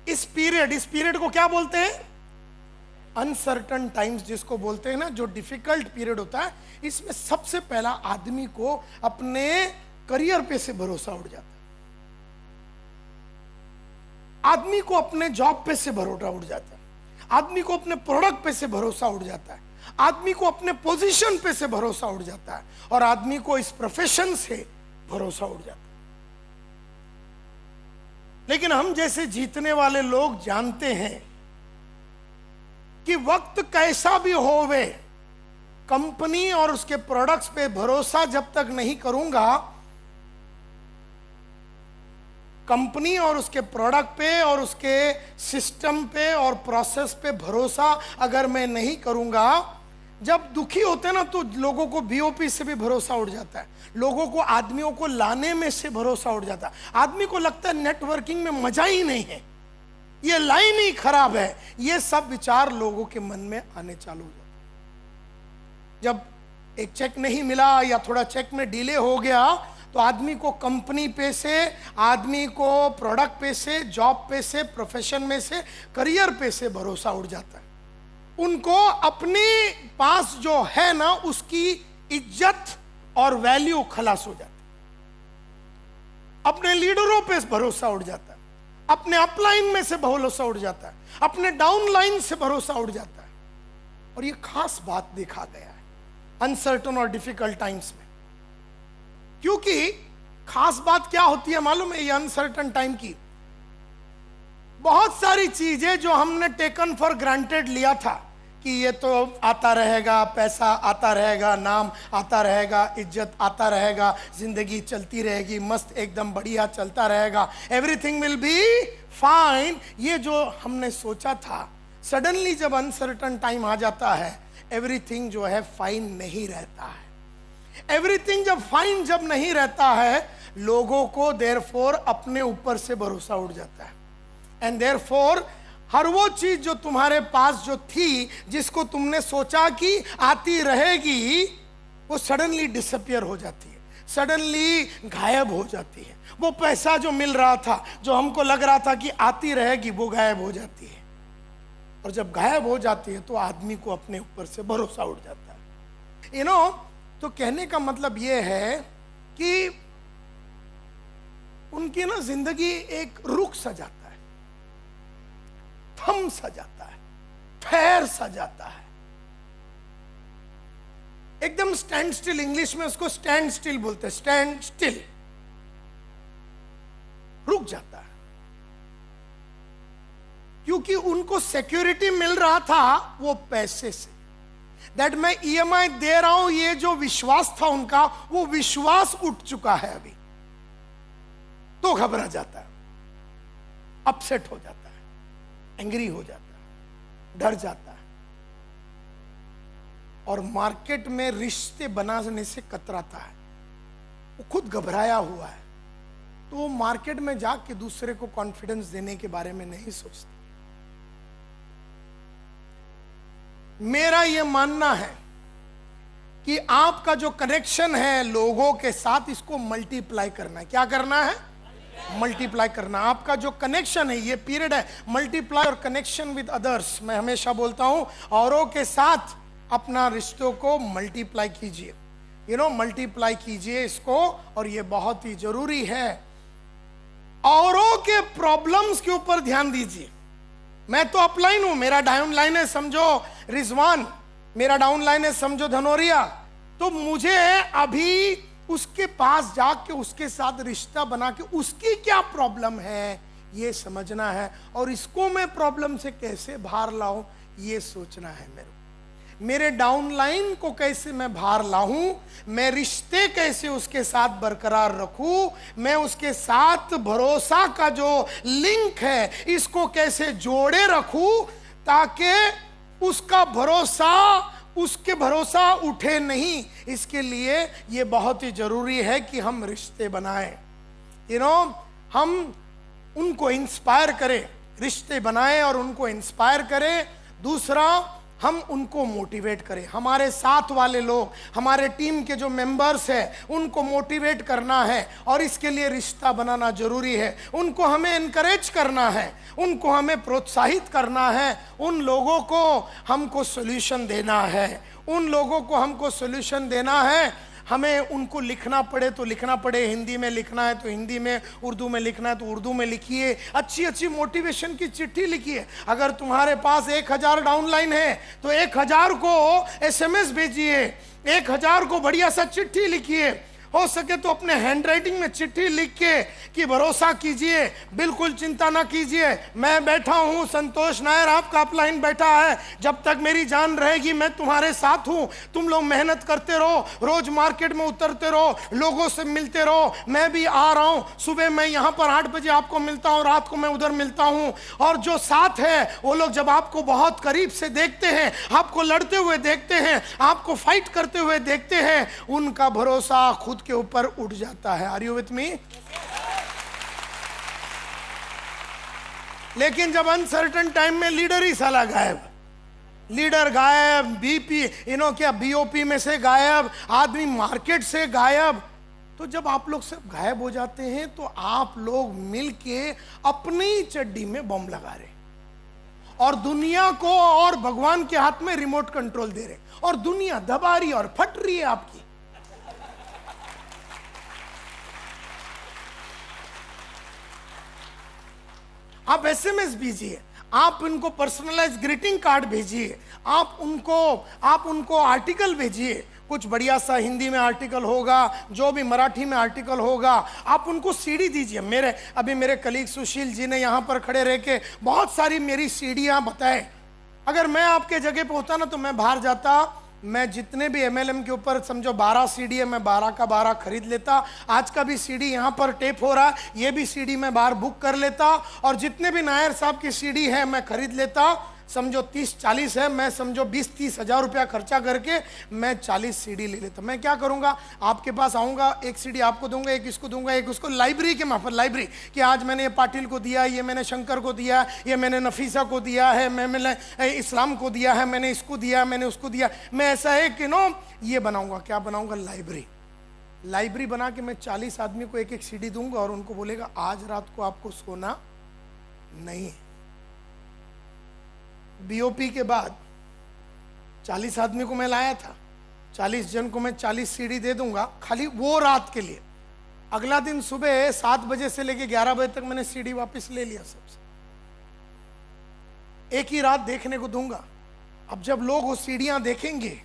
इस पीरियड को क्या बोलते हैं, अनसर्टन टाइम्स जिसको बोलते हैं ना, जो डिफिकल्ट पीरियड होता है, इसमें सबसे पहला आदमी को अपने करियर पे से भरोसा उड़ जाता है, आदमी को अपने जॉब पे से भरोसा उड़ जाता है, आदमी को अपने प्रोडक्ट पे से भरोसा उड़ जाता है, आदमी को अपने पोजीशन पे से भरोसा उड़ जाता है, और आदमी को इस प्रोफेशन से भरोसा उड़ जाता है। लेकिन हम जैसे जीतने वाले लोग जानते हैं कि वक्त कैसा भी होवे, कंपनी और उसके प्रोडक्ट्स पे भरोसा जब तक नहीं करूंगा, कंपनी और उसके प्रोडक्ट पे और उसके सिस्टम पे और प्रोसेस पे भरोसा अगर मैं नहीं करूंगा, जब दुखी होते हैं ना तो लोगों को बीओपी से भी भरोसा उड़ जाता है, लोगों को, आदमियों को लाने में से भरोसा उड़ जाता है, आदमी को लगता है नेटवर्किंग में मजा ही नहीं है, ये लाइन ही खराब है, ये सब विचार लोगों के मन में आने चालू हो जाते। जब एक चेक नहीं मिला या थोड़ा चेक में डिले हो गया तो आदमी को कंपनी पे से, आदमी को प्रोडक्ट पे से, जॉब पे से, प्रोफेशन में से, करियर पे से भरोसा उड़ जाता है। उनको अपने पास जो है ना उसकी इज्जत और वैल्यू खलास हो जाती है, अपने लीडरों पे भरोसा उड़ जाता है, अपने अपलाइन में से भरोसा उड़ जाता है, अपने डाउन लाइन से भरोसा उड़ जाता है। और ये खास बात देखा गया है अनसर्टन और डिफिकल्ट टाइम्स में, क्योंकि खास बात क्या होती है मालूम है, ये अनसर्टन टाइम की बहुत सारी चीजें जो हमने टेकन फॉर ग्रांटेड लिया था कि ये तो आता रहेगा, पैसा आता रहेगा, नाम आता रहेगा, इज्जत आता रहेगा, जिंदगी चलती रहेगी, मस्त एकदम बढ़िया चलता रहेगा, एवरीथिंग विल बी फाइन, ये जो हमने सोचा था, सडनली जब अनसर्टन टाइम आ जाता है, एवरीथिंग जो है फाइन नहीं रहता है। एवरीथिंग जब फाइन जब नहीं रहता है, लोगों को देयरफॉर अपने ऊपर से भरोसा उड़ जाता है, एंड देयरफॉर हर वो चीज जो तुम्हारे पास जो थी, जिसको तुमने सोचा कि आती रहेगी, वो सडनली डिसअपियर हो जाती है, सडनली गायब हो जाती है। वो पैसा जो मिल रहा था, जो हमको लग रहा था कि आती रहेगी, वो गायब हो जाती है, और जब गायब हो जाती है तो आदमी को अपने ऊपर से भरोसा उड़ जाता है। तो कहने का मतलब ये है कि उनकी ना जिंदगी एक रुख सा जाता है, थम सा जाता है, ठहर सा जाता है, एकदम स्टैंड स्टिल, इंग्लिश में उसको स्टैंड स्टिल बोलते हैं, स्टैंड स्टिल, रुक जाता है, क्योंकि उनको सिक्योरिटी मिल रहा था वो पैसे से, दैट मैं ईएमआई दे रहा हूं, ये जो विश्वास था उनका, वो विश्वास उठ चुका है अभी, तो घबरा जाता है, अपसेट हो जाता है, एंग्री हो जाता है, डर जाता है, और मार्केट में रिश्ते बनाने से कतराता है, वो खुद घबराया हुआ है, तो वो मार्केट में जाके दूसरे को कॉन्फिडेंस देने के बारे में नहीं सोचता। मेरा यह मानना है कि आपका जो कनेक्शन है लोगों के साथ, इसको मल्टीप्लाई करना है। क्या करना है? मल्टीप्लाई करना। आपका जो कनेक्शन है, ये पीरियड है मल्टीप्लाई और कनेक्शन विद अदर्स। मैं हमेशा बोलता हूं औरों के साथ अपना रिश्तों को मल्टीप्लाई कीजिए, मल्टीप्लाई कीजिए इसको, और ये बहुत ही जरूरी है। औरों के प्रॉब्लम्स के ऊपर ध्यान दीजिए। मैं तो अपलाइन हूं, मेरा डाउन लाइन है समझो रिजवान, मेरा डाउन लाइन है समझो धनोरिया, तो मुझे अभी उसके पास जाके उसके साथ रिश्ता बना के उसकी क्या प्रॉब्लम है ये समझना है, और इसको मैं प्रॉब्लम से कैसे बाहर लाऊं ये सोचना है मेरे को। मेरे डाउनलाइन को कैसे मैं बाहर लाऊं, मैं रिश्ते कैसे उसके साथ बरकरार रखूं, मैं उसके साथ भरोसा का जो लिंक है इसको कैसे जोड़े रखूं ताकि उसका भरोसा उठे नहीं। इसके लिए ये बहुत ही जरूरी है कि हम रिश्ते बनाएं, हम उनको इंस्पायर करें, रिश्ते बनाएं और उनको इंस्पायर करें। दूसरा, हम उनको मोटिवेट करें। हमारे साथ वाले लोग, हमारे टीम के जो मेंबर्स हैं, उनको मोटिवेट करना है और इसके लिए रिश्ता बनाना जरूरी है। उनको हमें एनकरेज करना है, उनको हमें प्रोत्साहित करना है, उन लोगों को हमको सॉल्यूशन देना है, उन लोगों को हमको सॉल्यूशन देना है। हमें उनको लिखना पड़े तो लिखना पड़े, हिंदी में लिखना है तो हिंदी में, उर्दू में लिखना है तो उर्दू में लिखिए, अच्छी अच्छी मोटिवेशन की चिट्ठी लिखिए। अगर तुम्हारे पास 1000 डाउनलाइन है तो 1000 को SMS भेजिए, 1000 को बढ़िया सा चिट्ठी लिखिए। हो सके तो अपने हैंडराइटिंग में चिट्ठी लिख के कि भरोसा कीजिए, बिल्कुल चिंता ना कीजिए, मैं बैठा हूं, संतोष नायर आपका अपलाइन बैठा है, जब तक मेरी जान रहेगी मैं तुम्हारे साथ हूं। तुम लोग मेहनत करते रहो, रोज मार्केट में उतरते रहो, लोगों से मिलते रहो, मैं भी आ रहा हूं। सुबह मैं यहां पर 8 बजे आपको मिलता हूं, रात को मैं उधर मिलता हूं। और जो साथ है वो लोग जब आपको बहुत करीब से देखते हैं, आपको लड़ते हुए देखते हैं, आपको फाइट करते हुए देखते हैं, उनका भरोसा खुद के ऊपर उठ जाता है। Are you with me? लेकिन जब अनसर्टन टाइम में लीडर ही साला गायब, लीडर गायब, बीपी क्या बीओपी में से गायब, आदमी मार्केट से गायब, तो जब आप लोग सब गायब हो जाते हैं तो आप लोग मिलके अपनी चड्डी में बम लगा रहे और दुनिया को और भगवान के हाथ में रिमोट कंट्रोल दे रहे और दुनिया दबा रही और फट रही है आपकी। आप SMS भेजिए, आप उनको पर्सनलाइज ग्रीटिंग कार्ड भेजिए, आप उनको आर्टिकल भेजिए, कुछ बढ़िया सा हिंदी में आर्टिकल होगा, जो भी मराठी में आर्टिकल होगा, आप उनको सीडी दीजिए। अभी मेरे कलीग सुशील जी ने यहाँ पर खड़े रह के बहुत सारी मेरी सीडियाँ बताए। अगर मैं आपके जगह पे होता ना तो मैं बाहर जाता, मैं जितने भी MLM के ऊपर समझो 12 CD है, मैं 12 का 12 खरीद लेता। आज का भी CD यहाँ पर टेप हो रहा है, ये भी CD मैं बाहर बुक कर लेता और जितने भी नायर साहब की CD है मैं खरीद लेता। समझो 30-40 है, मैं समझो 20-30 हज़ार रुपया खर्चा करके मैं 40 CD ले लेता। मैं क्या करूँगा, आपके पास आऊँगा, एक CD आपको दूंगा, एक इसको दूंगा, एक उसको, लाइब्रेरी के माफर लाइब्रेरी कि आज मैंने ये पाटिल को दिया, ये मैंने शंकर को दिया, ये मैंने नफीसा को दिया है, मैंने इस्लाम को दिया है, मैंने इसको दिया, मैंने उसको दिया। मैं ऐसा है कि ये बनाऊँगा, क्या बनाऊँगा, लाइब्रेरी बना के मैं 40 आदमी को एक CD दूंगा और उनको बोलेगा आज रात को आपको सोना नहीं है। BOP के बाद 40 आदमी को मैं लाया था, 40 जन को मैं 40 CD दे दूंगा खाली वो रात के लिए। अगला दिन सुबह 7 बजे से लेके 11 बजे तक मैंने CD वापस ले लिया सबसे, एक ही रात देखने को दूंगा। अब जब लोग वो सीढ़ियां देखेंगे,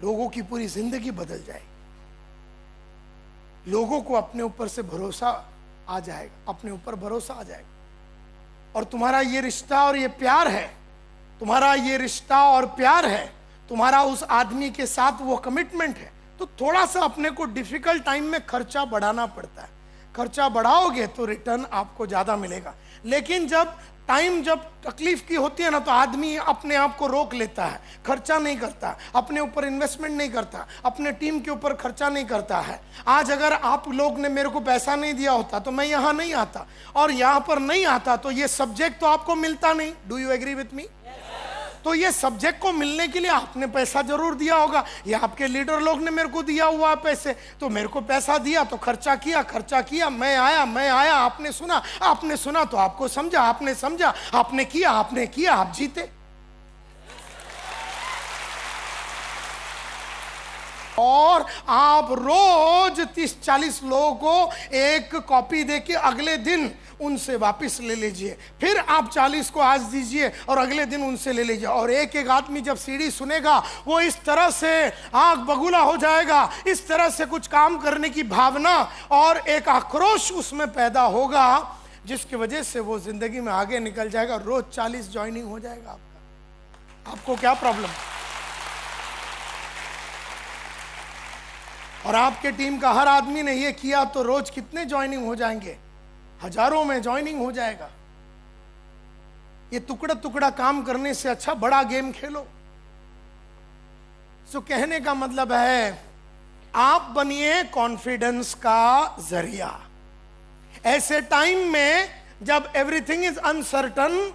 लोगों की पूरी जिंदगी बदल जाएगी, लोगों को अपने ऊपर से भरोसा आ जाएगा, अपने ऊपर भरोसा आ जाएगा। और तुम्हारा ये रिश्ता और ये प्यार है, तुम्हारा ये रिश्ता और प्यार है, तुम्हारा उस आदमी के साथ वो कमिटमेंट है, तो थोड़ा सा अपने को डिफिकल्ट टाइम में खर्चा बढ़ाना पड़ता है। खर्चा बढ़ाओगे तो रिटर्न आपको ज्यादा मिलेगा। लेकिन जब तकलीफ की होती है ना, तो आदमी अपने आप को रोक लेता है, खर्चा नहीं करता, अपने ऊपर इन्वेस्टमेंट नहीं करता, अपने टीम के ऊपर खर्चा नहीं करता है। आज अगर आप लोग ने मेरे को पैसा नहीं दिया होता तो मैं यहाँ नहीं आता, और यहाँ पर नहीं आता तो ये सब्जेक्ट तो आपको मिलता नहीं। Do you agree with me? तो ये सब्जेक्ट को मिलने के लिए आपने पैसा जरूर दिया होगा, या आपके लीडर लोग ने मेरे को दिया हुआ पैसे, तो मेरे को पैसा दिया तो खर्चा किया, मैं आया, आपने सुना तो आपको समझा, आपने समझा, आपने किया, आप जीते। और आप रोज 30-40 लोगों को एक कॉपी देके अगले दिन उनसे वापस ले लीजिए, फिर आप 40 को आज दीजिए और अगले दिन उनसे ले लीजिए। और एक एक आदमी जब सीढ़ी सुनेगा वो इस तरह से आंख बगुला हो जाएगा, इस तरह से कुछ काम करने की भावना और एक आक्रोश उसमें पैदा होगा, जिसकी वजह से वो जिंदगी में आगे निकल जाएगा। रोज 40 ज्वाइनिंग हो जाएगा आपका। आपको क्या प्रॉब्लम? और आपके टीम का हर आदमी ने ये किया तो रोज कितने ज्वाइनिंग हो जाएंगे? हजारों में ज्वाइनिंग हो जाएगा। ये टुकड़ा टुकड़ा काम करने से अच्छा बड़ा गेम खेलो। सो कहने का मतलब है, आप बनिए कॉन्फिडेंस का जरिया। ऐसे टाइम में जब एवरीथिंग इज अनसर्टन,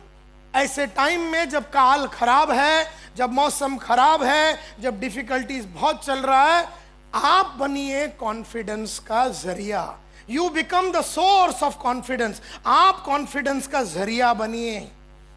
ऐसे टाइम में जब काल खराब है, जब मौसम खराब है, जब डिफिकल्टीज बहुत चल रहा है, आप बनिए कॉन्फिडेंस का जरिया। You become the source of confidence. आप कॉन्फिडेंस का जरिया बनिए।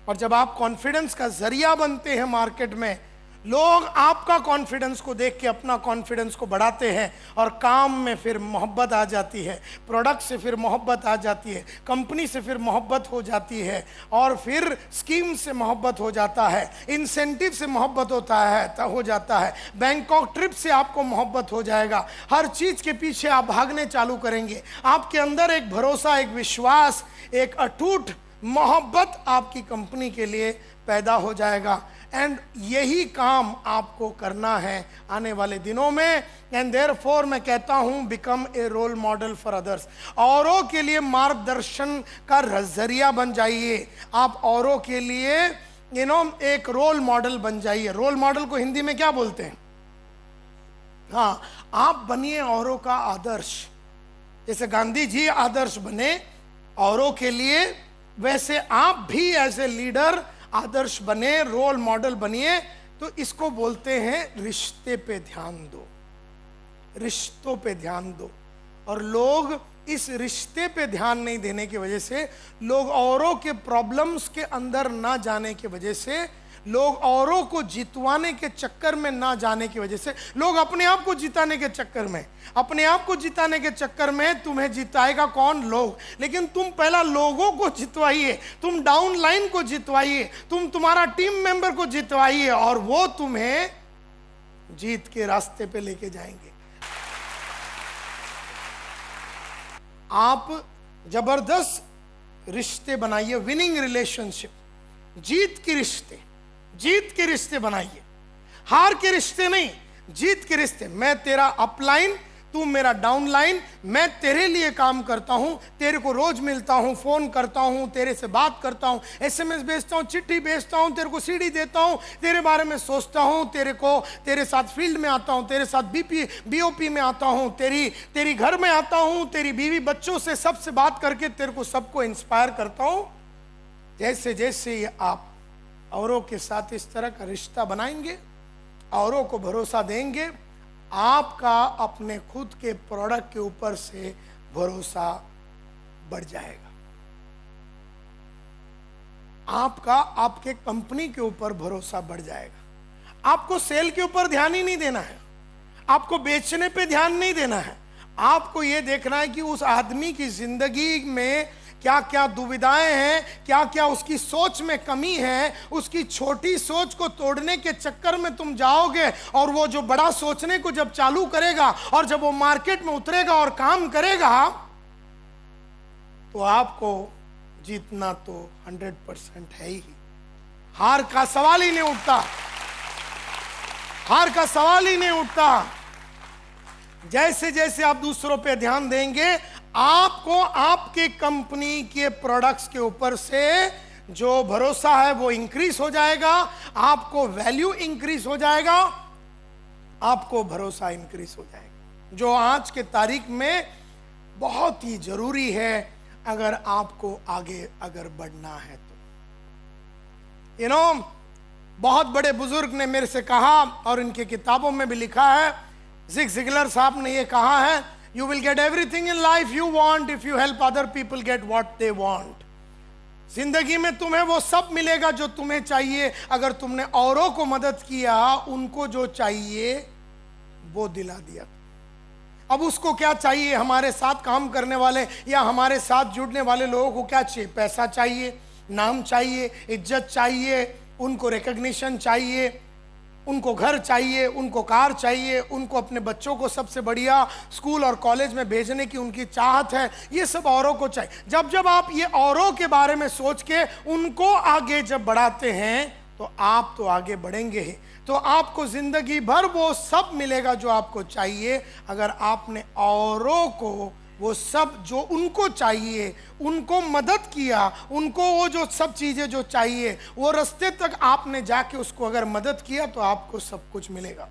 और जब आप कॉन्फिडेंस का जरिया बनते हैं मार्केट में, लोग आपका कॉन्फिडेंस को देख के अपना कॉन्फिडेंस को बढ़ाते हैं, और काम में फिर मोहब्बत आ जाती है, प्रोडक्ट से फिर मोहब्बत आ जाती है, कंपनी से फिर मोहब्बत हो जाती है, और फिर स्कीम से मोहब्बत हो जाता है, इंसेंटिव से मोहब्बत हो जाता है, बैंकॉक ट्रिप से आपको मोहब्बत हो जाएगा। हर चीज़ के पीछे आप भागने चालू करेंगे। आपके अंदर एक भरोसा, एक विश्वास, एक अटूट मोहब्बत आपकी कंपनी के लिए पैदा हो जाएगा। एंड यही काम आपको करना है आने वाले दिनों में। एंड देयरफॉर मैं कहता हूं, become a role model for others. औरों के लिए मार्गदर्शन का जरिया बन जाइए। आप औरों के लिए एक रोल मॉडल बन जाइए। रोल मॉडल को हिंदी में क्या बोलते हैं? हाँ, आप बनिए औरों का आदर्श। जैसे गांधी जी आदर्श बने औरों के लिए, वैसे आप भी एज ए लीडर आदर्श बने, रोल मॉडल बनिए। तो इसको बोलते हैं रिश्ते पे ध्यान दो, रिश्तों पे ध्यान दो। और लोग इस रिश्ते पे ध्यान नहीं देने की वजह से, लोग औरों के प्रॉब्लम्स के अंदर ना जाने की वजह से, लोग औरों को जितवाने के चक्कर में ना जाने की वजह से, लोग अपने आप को जिताने के चक्कर में, अपने आप को जिताने के चक्कर में तुम्हें जिताएगा कौन? लोग। लेकिन तुम पहला लोगों को जितवाइए, तुम डाउन लाइन को जितवाइए, तुम तुम्हारा टीम मेंबर को जितवाइए, और वो तुम्हें जीत के रास्ते पे लेके जाएंगे। आप जबरदस्त रिश्ते बनाइए, विनिंग रिलेशनशिप, जीत के रिश्ते, जीत के रिश्ते बनाइए। हार के रिश्ते नहीं, जीत के रिश्ते। मैं तेरा अपलाइन, तू मेरा डाउनलाइन, मैं तेरे लिए काम करता हूं, तेरे को रोज मिलता हूं, फोन करता हूं, तेरे से बात करता हूं, एसएमएस भेजता हूं, चिट्ठी भेजता हूं, तेरे को सीडी देता हूं, तेरे बारे में सोचता हूं, तेरे साथ फील्ड में आता हूं, तेरे साथ बीओपी में आता हूं, तेरी घर में आता हूं, तेरी बीवी बच्चों से सबसे बात करके तेरे को सबको इंस्पायर करता हूं। जैसे जैसे आप औरों के साथ इस तरह का रिश्ता बनाएंगे, औरों को भरोसा देंगे, आपका अपने खुद के प्रोडक्ट के ऊपर से भरोसा बढ़ जाएगा। आपका आपके कंपनी के ऊपर भरोसा बढ़ जाएगा। आपको सेल के ऊपर ध्यान ही नहीं देना है, आपको बेचने पे ध्यान नहीं देना है। आपको यह देखना है कि उस आदमी की जिंदगी में क्या क्या दुविधाएं हैं, क्या क्या उसकी सोच में कमी है। उसकी छोटी सोच को तोड़ने के चक्कर में तुम जाओगे, और वो जो बड़ा सोचने को जब चालू करेगा, और जब वो मार्केट में उतरेगा और काम करेगा, तो आपको जीतना तो 100% है ही। हार का सवाल ही नहीं उठता, हार का सवाल ही नहीं उठता। जैसे जैसे आप दूसरों पे ध्यान देंगे, आपको आपके कंपनी के प्रोडक्ट्स के ऊपर से जो भरोसा है वो इंक्रीज हो जाएगा, आपको वैल्यू इंक्रीज हो जाएगा, आपको भरोसा इंक्रीज हो जाएगा, जो आज के तारीख में बहुत ही जरूरी है अगर आपको आगे अगर बढ़ना है तो। बहुत बड़े बुजुर्ग ने मेरे से कहा, और इनके किताबों में भी लिखा है, ज़िग ज़िगलर साहब ने ये कहा है, You will get everything in life you want if you help other people get what they want. जिंदगी में तुम्हें वो सब मिलेगा जो तुम्हें चाहिए अगर तुमने औरों को मदद किया, उनको जो चाहिए वो दिला दिया। अब उसको क्या चाहिए? हमारे साथ काम करने वाले या हमारे साथ जुड़ने वाले लोगों को क्या चाहिए? पैसा चाहिए, नाम चाहिए, इज्जत चाहिए, उनको रिकग्निशन चाहिए, उनको घर चाहिए, उनको कार चाहिए, उनको अपने बच्चों को सबसे बढ़िया स्कूल और कॉलेज में भेजने की उनकी चाहत है। ये सब औरों को चाहिए। जब जब आप ये औरों के बारे में सोच के उनको आगे जब बढ़ाते हैं, तो आप तो आगे बढ़ेंगे ही। तो आपको जिंदगी भर वो सब मिलेगा जो आपको चाहिए, अगर आपने औरों को वो सब जो उनको चाहिए, उनको मदद किया, उनको वो जो सब चीज़ें जो चाहिए वो रास्ते तक आपने जाके उसको अगर मदद किया तो आपको सब कुछ मिलेगा।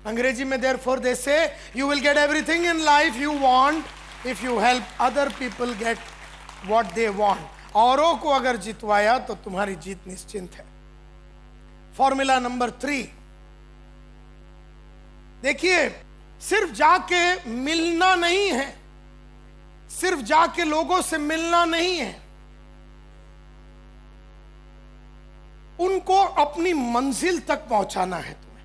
अंग्रेजी में therefore they say you will get everything in life you want if you help other people get what they want। औरों को अगर जितवाया तो तुम्हारी जीत निश्चिंत है। फॉर्मूला नंबर 3 देखिए, सिर्फ जाके मिलना नहीं है, सिर्फ जाके लोगों से मिलना नहीं है, उनको अपनी मंजिल तक पहुंचाना है। तुम्हें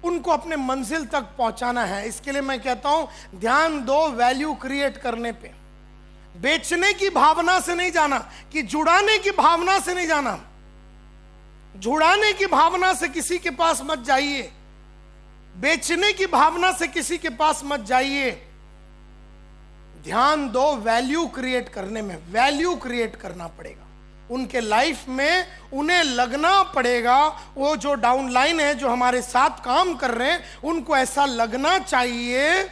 उनको अपने मंजिल तक पहुंचाना है। इसके लिए मैं कहता हूं ध्यान दो वैल्यू क्रिएट करने पे। बेचने की भावना से नहीं जाना, कि जुड़ाने की भावना से नहीं जाना। जुड़ाने की भावना से किसी के पास मत जाइए, बेचने की भावना से किसी के पास मत जाइए। ध्यान दो वैल्यू क्रिएट करने में। वैल्यू क्रिएट करना पड़ेगा उनके लाइफ में, उन्हें लगना पड़ेगा, वो जो डाउनलाइन है जो हमारे साथ काम कर रहे हैं उनको ऐसा लगना चाहिए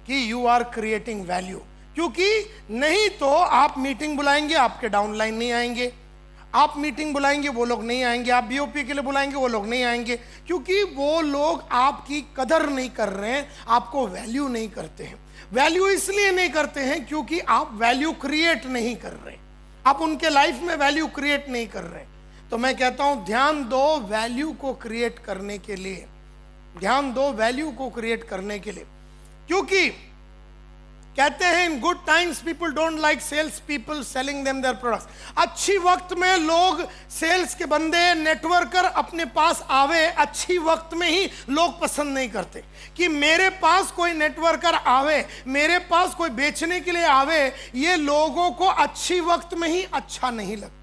कि यू आर क्रिएटिंग वैल्यू। क्योंकि नहीं तो आप मीटिंग बुलाएंगे, आपके डाउनलाइन नहीं आएंगे। आप मीटिंग बुलाएंगे, वो लोग नहीं आएंगे। आप बीओपी के लिए बुलाएंगे, वो लोग नहीं आएंगे। क्योंकि वो लोग आपकी कदर नहीं कर रहे हैं, आपको वैल्यू नहीं करते हैं। वैल्यू इसलिए नहीं करते हैं क्योंकि आप वैल्यू क्रिएट नहीं कर रहे, आप उनके लाइफ में वैल्यू क्रिएट नहीं कर रहे। तो मैं कहता हूं ध्यान दो वैल्यू को क्रिएट करने के लिए। ध्यान दो वैल्यू को क्रिएट करने के लिए। क्योंकि कहते हैं in good times people don't like sales people selling them their products. अच्छी वक्त में लोग सेल्स के बंदे, नेटवर्कर अपने पास आवे, अच्छी वक्त में ही लोग पसंद नहीं करते कि मेरे पास कोई नेटवर्कर आवे, मेरे पास कोई बेचने के लिए आवे। ये लोगों को अच्छी वक्त में ही अच्छा नहीं लगता।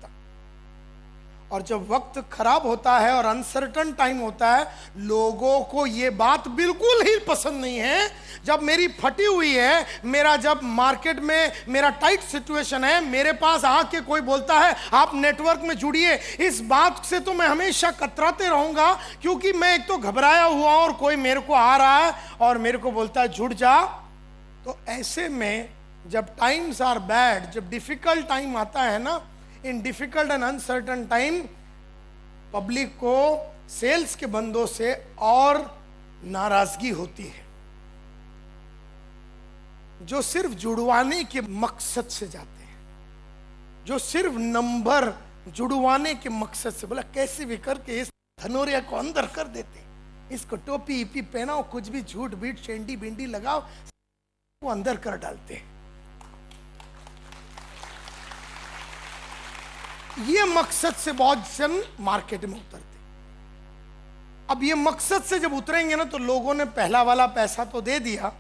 और जब वक्त खराब होता है और अनसर्टन टाइम होता है, लोगों को ये बात बिल्कुल ही पसंद नहीं है। जब मेरी फटी हुई है, मेरा जब मार्केट में मेरा टाइट सिचुएशन है, मेरे पास आके कोई बोलता है आप नेटवर्क में जुड़िए, इस बात से तो मैं हमेशा कतराते रहूंगा। क्योंकि मैं एक तो घबराया हुआ और कोई मेरे को आ रहा है और मेरे को बोलता है जुड़ जा। तो ऐसे में जब टाइम्स आर बैड, जब डिफिकल्ट टाइम आता है ना, इन difficult and uncertain time public को सेल्स के बंदों से और नाराजगी होती है, जो सिर्फ जुड़वाने के मकसद से जाते हैं, जो सिर्फ नंबर जुड़वाने के मकसद से, बोला कैसे भी करके इस धनोरिया को अंदर कर देते, इसको टोपी ईपी पहनाओ, कुछ भी झूठ बीट शेंडी बिंडी लगाओ, वो अंदर कर डालते हैं। ये मकसद से बहुत जन मार्केट में उतरते। अब ये मकसद से जब उतरेंगे ना, तो लोगों ने पहला वाला पैसा तो दे दिया,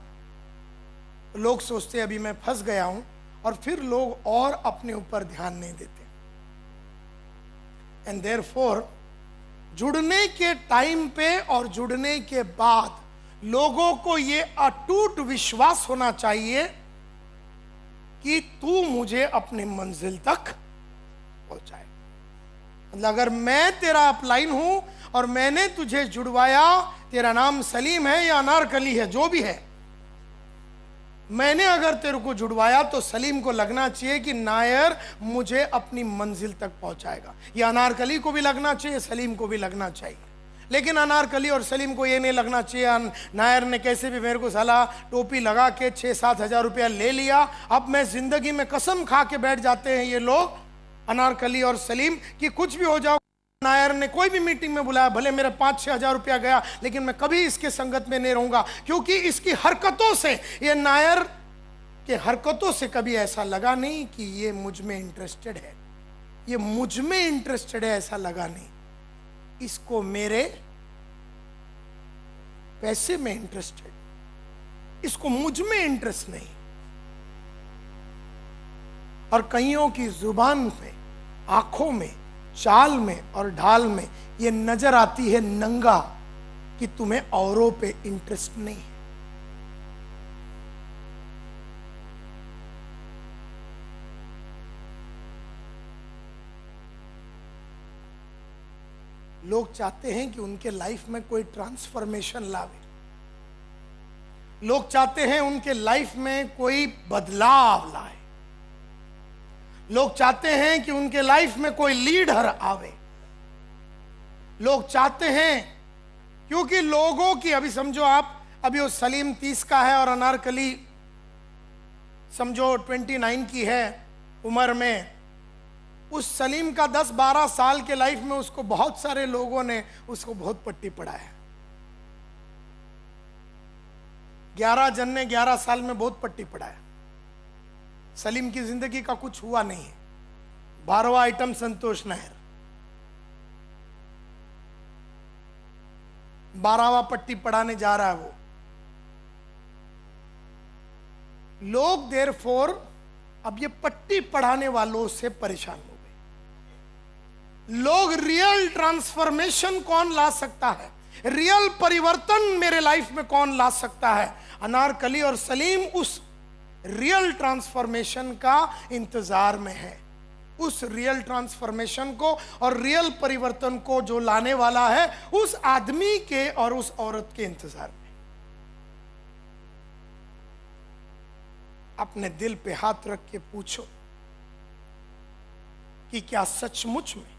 लोग सोचते अभी मैं फंस गया हूं, और फिर लोग और अपने ऊपर ध्यान नहीं देते। एंड देयरफॉर जुड़ने के टाइम पे और जुड़ने के बाद लोगों को ये अटूट विश्वास होना चाहिए कि तू मुझे अपनी मंजिल तक पहुंचाए। मतलब अगर मैं तेरा अपलाइन हूं और मैंने तुझे जुड़वाया, तेरा नाम सलीम है या अनारकली है, जो भी है, मैंने अगर तेरे को जुड़वाया तो सलीम को लगना चाहिए कि नायर मुझे अपनी मंजिल तक पहुंचाएगा। या अनारकली को भी लगना चाहिए, सलीम को भी लगना चाहिए। लेकिन अनारकली और सलीम को ये नहीं लगना चाहिए नायर ने कैसे भी मेरे को साला टोपी लगा के 6-7 हजार रुपया ले लिया, अब मैं जिंदगी में कसम खा के बैठ जाते हैं ये लोग अनारकली और सलीम कि कुछ भी हो जाओ, नायर ने कोई भी मीटिंग में बुलाया, भले मेरा 5-6 हजार रुपया गया, लेकिन मैं कभी इसके संगत में नहीं रहूंगा। क्योंकि इसकी हरकतों से, ये नायर के हरकतों से कभी ऐसा लगा नहीं कि ये मुझ में इंटरेस्टेड है, ये मुझ में इंटरेस्टेड है, ऐसा लगा नहीं। इसको मेरे पैसे में इंटरेस्टेड, इसको मुझ में इंटरेस्ट नहीं। और कईयों की जुबान में, आंखों में, चाल में और ढाल में ये नजर आती है नंगा कि तुम्हें औरों पे इंटरेस्ट नहीं है। लोग चाहते हैं कि उनके लाइफ में कोई ट्रांसफॉर्मेशन लावे, लोग चाहते हैं उनके लाइफ में कोई बदलाव लाए, लोग चाहते हैं कि उनके लाइफ में कोई लीडर आवे, लोग चाहते हैं, क्योंकि लोगों की, अभी समझो आप, अभी वो सलीम 30 का है और अनारकली समझो 29 की है उम्र में, उस सलीम का 10-12 साल के लाइफ में उसको बहुत सारे लोगों ने उसको बहुत पट्टी पढ़ाया। 11 जन ने 11 साल में बहुत पट्टी पढ़ाया। सलीम की जिंदगी का कुछ हुआ नहीं है। 12वां आइटम संतोष नायर, 12वां पट्टी पढ़ाने जा रहा है वो। लोग देयरफॉर अब ये पट्टी पढ़ाने वालों से परेशान हो गए। लोग रियल ट्रांसफॉर्मेशन कौन ला सकता है, रियल परिवर्तन मेरे लाइफ में कौन ला सकता है, अनारकली और सलीम उस रियल ट्रांसफॉर्मेशन का इंतजार में है। उस रियल ट्रांसफॉर्मेशन को और रियल परिवर्तन को जो लाने वाला है, उस आदमी के और उस औरत के इंतजार में। अपने दिल पे हाथ रख के पूछो कि क्या सचमुच में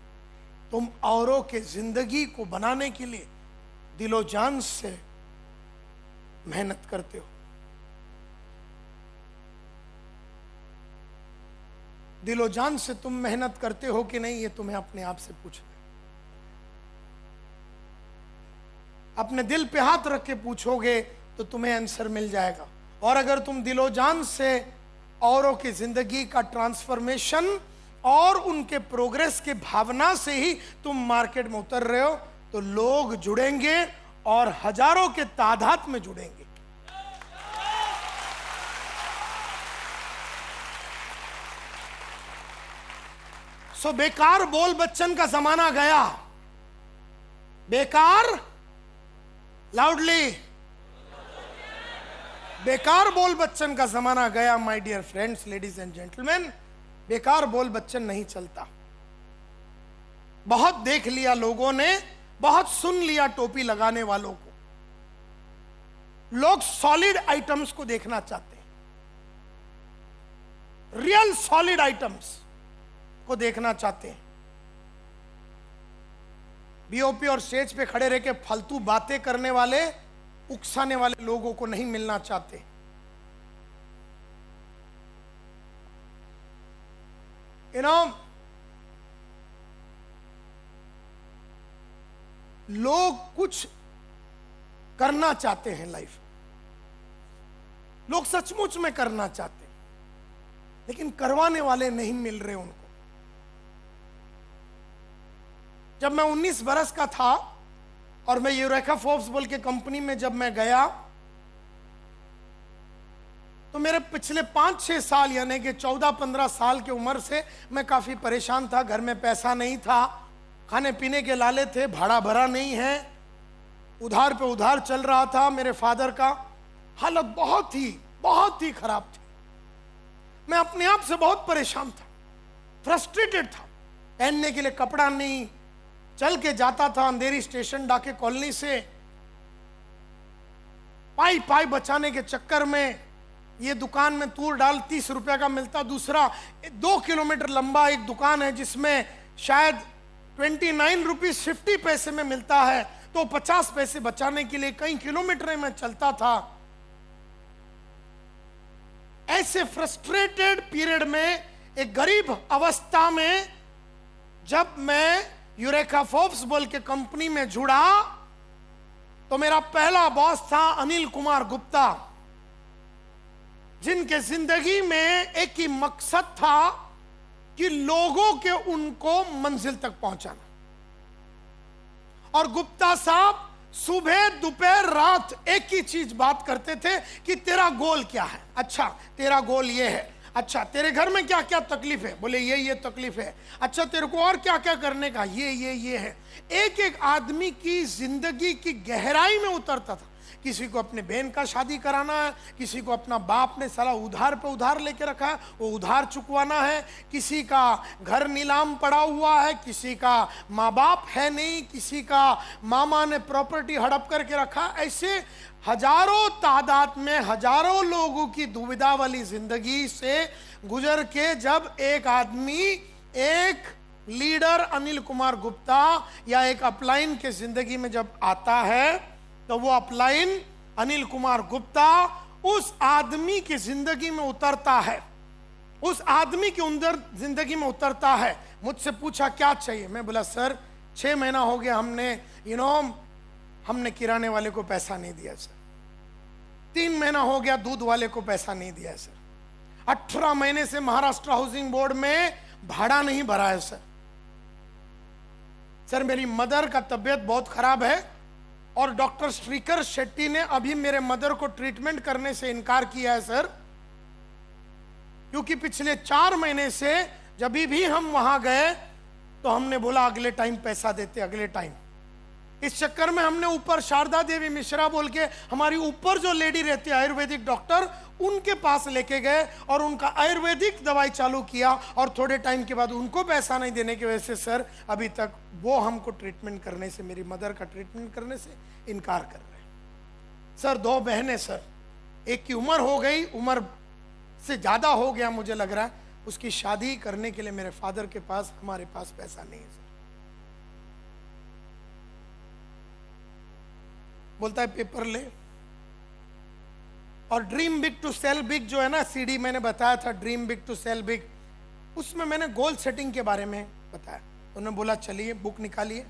तुम औरों के जिंदगी को बनाने के लिए दिलो जान से मेहनत करते हो? दिलो जान से तुम मेहनत करते हो कि नहीं, ये तुम्हें अपने आप से पूछना है। अपने दिल पे हाथ रख के पूछोगे तो तुम्हें आंसर मिल जाएगा। और अगर तुम दिलो जान से औरों की जिंदगी का ट्रांसफॉर्मेशन और उनके प्रोग्रेस के भावना से ही तुम मार्केट में उतर रहे हो, तो लोग जुड़ेंगे और हजारों के तादाद में जुड़ेंगे। सो बेकार बोल बच्चन का जमाना गया। बेकार, लाउडली, बेकार बोल बच्चन का जमाना गया। My dear friends, ladies and gentleman, बेकार बोल बच्चन नहीं चलता। बहुत देख लिया लोगों ने, बहुत सुन लिया टोपी लगाने वालों को। लोग सॉलिड आइटम्स को देखना चाहते हैं, रियल सॉलिड आइटम्स को देखना चाहते हैं। बीओपी और स्टेज पे खड़े रह के फालतू बातें करने वाले, उकसाने वाले लोगों को नहीं मिलना चाहते। लोग कुछ करना चाहते हैं लाइफ में, लोग सचमुच में करना चाहते हैं, लेकिन करवाने वाले नहीं मिल रहे उनको। जब मैं 19 बरस का था और मैं यूरेका फोर्ब्स बोल के कंपनी में जब मैं गया, तो मेरे पिछले 5-6 साल यानी कि 14-15 साल की उम्र से मैं काफी परेशान था। घर में पैसा नहीं था, खाने पीने के लाले थे, भाड़ा भरा नहीं है, उधार पे उधार चल रहा था। मेरे फादर का हालत बहुत ही खराब थी। मैं अपने आप से बहुत परेशान था, फ्रस्ट्रेटेड था। पहनने के लिए कपड़ा नहीं, चल के जाता था अंधेरी स्टेशन डाके कॉलोनी से, पाई बचाने के चक्कर में ये दुकान में तूर डाल 30 रुपए का मिलता। दूसरा 2 किलोमीटर लंबा एक दुकान है जिसमें शायद 29 रुपीज 50 पैसे में मिलता है, तो 50 पैसे बचाने के लिए कई किलोमीटर में चलता था। ऐसे फ्रस्ट्रेटेड पीरियड में, एक गरीब अवस्था में, जब मैं यूरेका फोर्ब्स बोल के कंपनी में जुड़ा, तो मेरा पहला बॉस था अनिल कुमार गुप्ता, जिनके जिंदगी में एक ही मकसद था कि लोगों के उनको मंजिल तक पहुंचाना। और गुप्ता साहब सुबह दोपहर रात एक ही चीज बात करते थे कि तेरा गोल क्या है? अच्छा, तेरा गोल ये है। अच्छा, तेरे घर में क्या क्या तकलीफ है? बोले ये तकलीफ है। अच्छा, तेरे को और क्या क्या करने का? ये है। एक एक आदमी की जिंदगी की गहराई में उतरता था। किसी को अपने बहन का शादी कराना है, किसी को अपना बाप ने साला उधार पे उधार लेके रखा है, वो उधार चुकवाना है, किसी का घर नीलाम पड़ा हुआ है, किसी का माँ बाप है नहीं, किसी का मामा ने प्रॉपर्टी हड़प करके रखा। ऐसे हजारों तादाद में हजारों लोगों की दुविधा वाली जिंदगी से गुजर के जब एक आदमी, एक लीडर अनिल कुमार गुप्ता या एक अपलाइन के जिंदगी में जब आता है, तो वो अपलाइन अनिल कुमार गुप्ता उस आदमी की जिंदगी में उतरता है, उस आदमी के अंदर जिंदगी में उतरता है। मुझसे पूछा क्या चाहिए, मैं बोला सर 6 महीना हो गया हमने हमने किराने वाले को पैसा नहीं दिया सर, 3 महीना हो गया दूध वाले को पैसा नहीं दिया सर, 18 महीने से महाराष्ट्र हाउसिंग बोर्ड में भाड़ा नहीं भरा है सर मेरी मदर का तबीयत बहुत खराब है और डॉक्टर श्रीकर शेट्टी ने अभी मेरे मदर को ट्रीटमेंट करने से इनकार किया है सर, क्योंकि पिछले 4 महीने से जब भी हम वहां गए तो हमने बोला अगले टाइम पैसा देते, अगले टाइम। इस चक्कर में हमने ऊपर शारदा देवी मिश्रा बोल के हमारी ऊपर जो लेडी रहती है आयुर्वेदिक डॉक्टर, उनके पास लेके गए और उनका आयुर्वेदिक दवाई चालू किया और थोड़े टाइम के बाद उनको पैसा नहीं देने की वजह से सर अभी तक वो हमको ट्रीटमेंट करने से, मेरी मदर का ट्रीटमेंट करने से इनकार कर रहे हैं सर। 2 बहनें सर, एक की उम्र हो गई, उम्र से ज्यादा हो गया मुझे लग रहा है, उसकी शादी करने के लिए मेरे फादर के पास, हमारे पास पैसा नहीं है सर। बोलता है पेपर ले, और dream big to sell big जो है ना सीडी मैंने बताया था, dream big to sell big, उसमें मैंने गोल सेटिंग के बारे में बताया। उन्होंने बोला चलिए बुक निकालिए,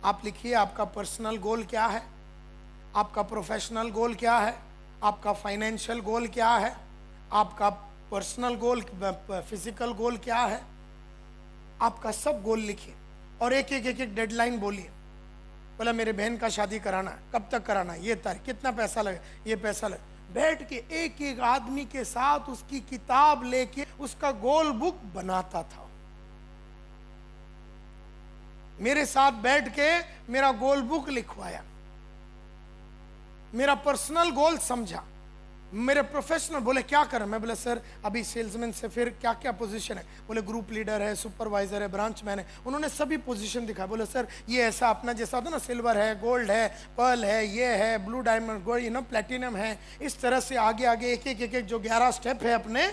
आप लिखिए आपका पर्सनल गोल क्या है, आपका प्रोफेशनल गोल क्या है, आपका फाइनेंशियल गोल क्या है, आपका पर्सनल गोल, फिजिकल गोल क्या है, आपका सब गोल लिखिए और एक एक डेडलाइन बोलिए। बोला मेरे बहन का शादी कराना है, कब तक कराना है, ये तारीख, कितना पैसा लगे, ये पैसा लगे। बैठ के एक एक आदमी के साथ उसकी किताब लेके उसका गोल बुक बनाता था। मेरे साथ बैठ के मेरा गोल बुक लिखवाया, मेरा पर्सनल गोल समझा। मेरे प्रोफेशनल बोले क्या करें, मैं बोले सर अभी सेल्समैन से फिर क्या क्या पोजीशन है, बोले ग्रुप लीडर है, सुपरवाइजर है, ब्रांच मैन है, उन्होंने सभी पोजीशन दिखाया। बोले सर ये ऐसा अपना जैसा होता ना, सिल्वर है, गोल्ड है, पर्ल है, ये है, ब्लू डायमंड, गोल्ड प्लेटिनम है, इस तरह से आगे आगे एक एक जो 11 स्टेप है अपने,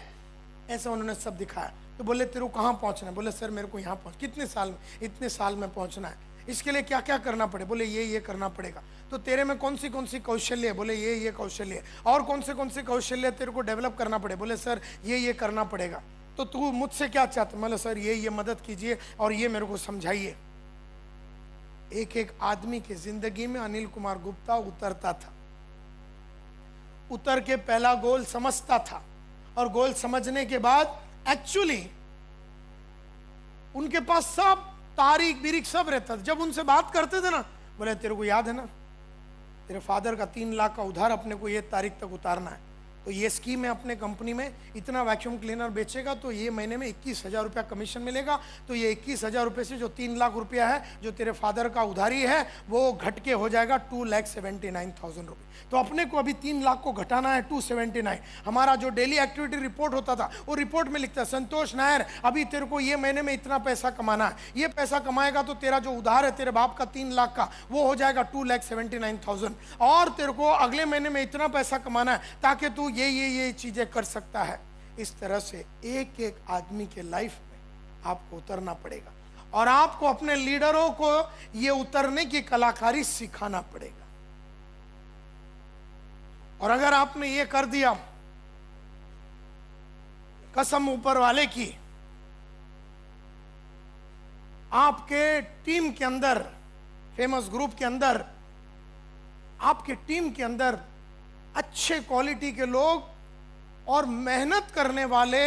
ऐसा उन्होंने सब दिखाया। तो बोले तेरे को कहाँ पहुँचना है, बोले सर मेरे को यहाँ पहुँच, कितने साल में, इतने साल में पहुँचना है, इसके लिए क्या क्या करना पड़े, बोले ये करना पड़ेगा। तो तेरे में कौन सी कौशल्य है, बोले ये कौशल्य है, और कौन से कौशल्य तेरे को डेवलप करना पड़े, बोले सर ये करना पड़ेगा। तो तू मुझसे क्या चाहता, बोले सर ये मदद कीजिए और ये मेरे को समझाइए। एक एक आदमी की जिंदगी में अनिल कुमार गुप्ता उतरता था, उतर के पहला गोल समझता था, और गोल समझने के बाद एक्चुअली उनके पास सब तारीख बीरीख सब रहता था। जब उनसे बात करते थे ना, बोले तेरे को याद है ना तेरे फादर का 3 लाख का उधार अपने को ये तारीख तक उतारना है, तो ये स्कीम है अपने कंपनी में, इतना वैक्यूम क्लीनर बेचेगा तो ये महीने में 21,000 रुपया कमीशन मिलेगा, तो ये 21,000 रुपये से जो 3 लाख रुपया है जो तेरे फादर का उधारी है वो घट के हो जाएगा 2,79,000 रुपये। तो अपने को अभी 3 लाख को घटाना है 279। हमारा जो डेली एक्टिविटी रिपोर्ट होता था वो रिपोर्ट में लिखता है संतोष नायर अभी तेरे को ये महीने में इतना पैसा कमाना है, ये पैसा कमाएगा तो तेरा जो उधार है तेरे बाप का 3 लाख का वो हो जाएगा 2,79,000, और तेरे को अगले महीने में इतना पैसा कमाना है ताकि तू ये चीजें कर सकता है। इस तरह से एक एक आदमी के लाइफ में आपको उतरना पड़ेगा, और आपको अपने लीडरों को ये उतरने की कलाकारी सिखाना पड़ेगा। और अगर आपने ये कर दिया, कसम ऊपर वाले की, आपके टीम के अंदर, फेमस ग्रुप के अंदर, आपके टीम के अंदर अच्छे क्वालिटी के लोग और मेहनत करने वाले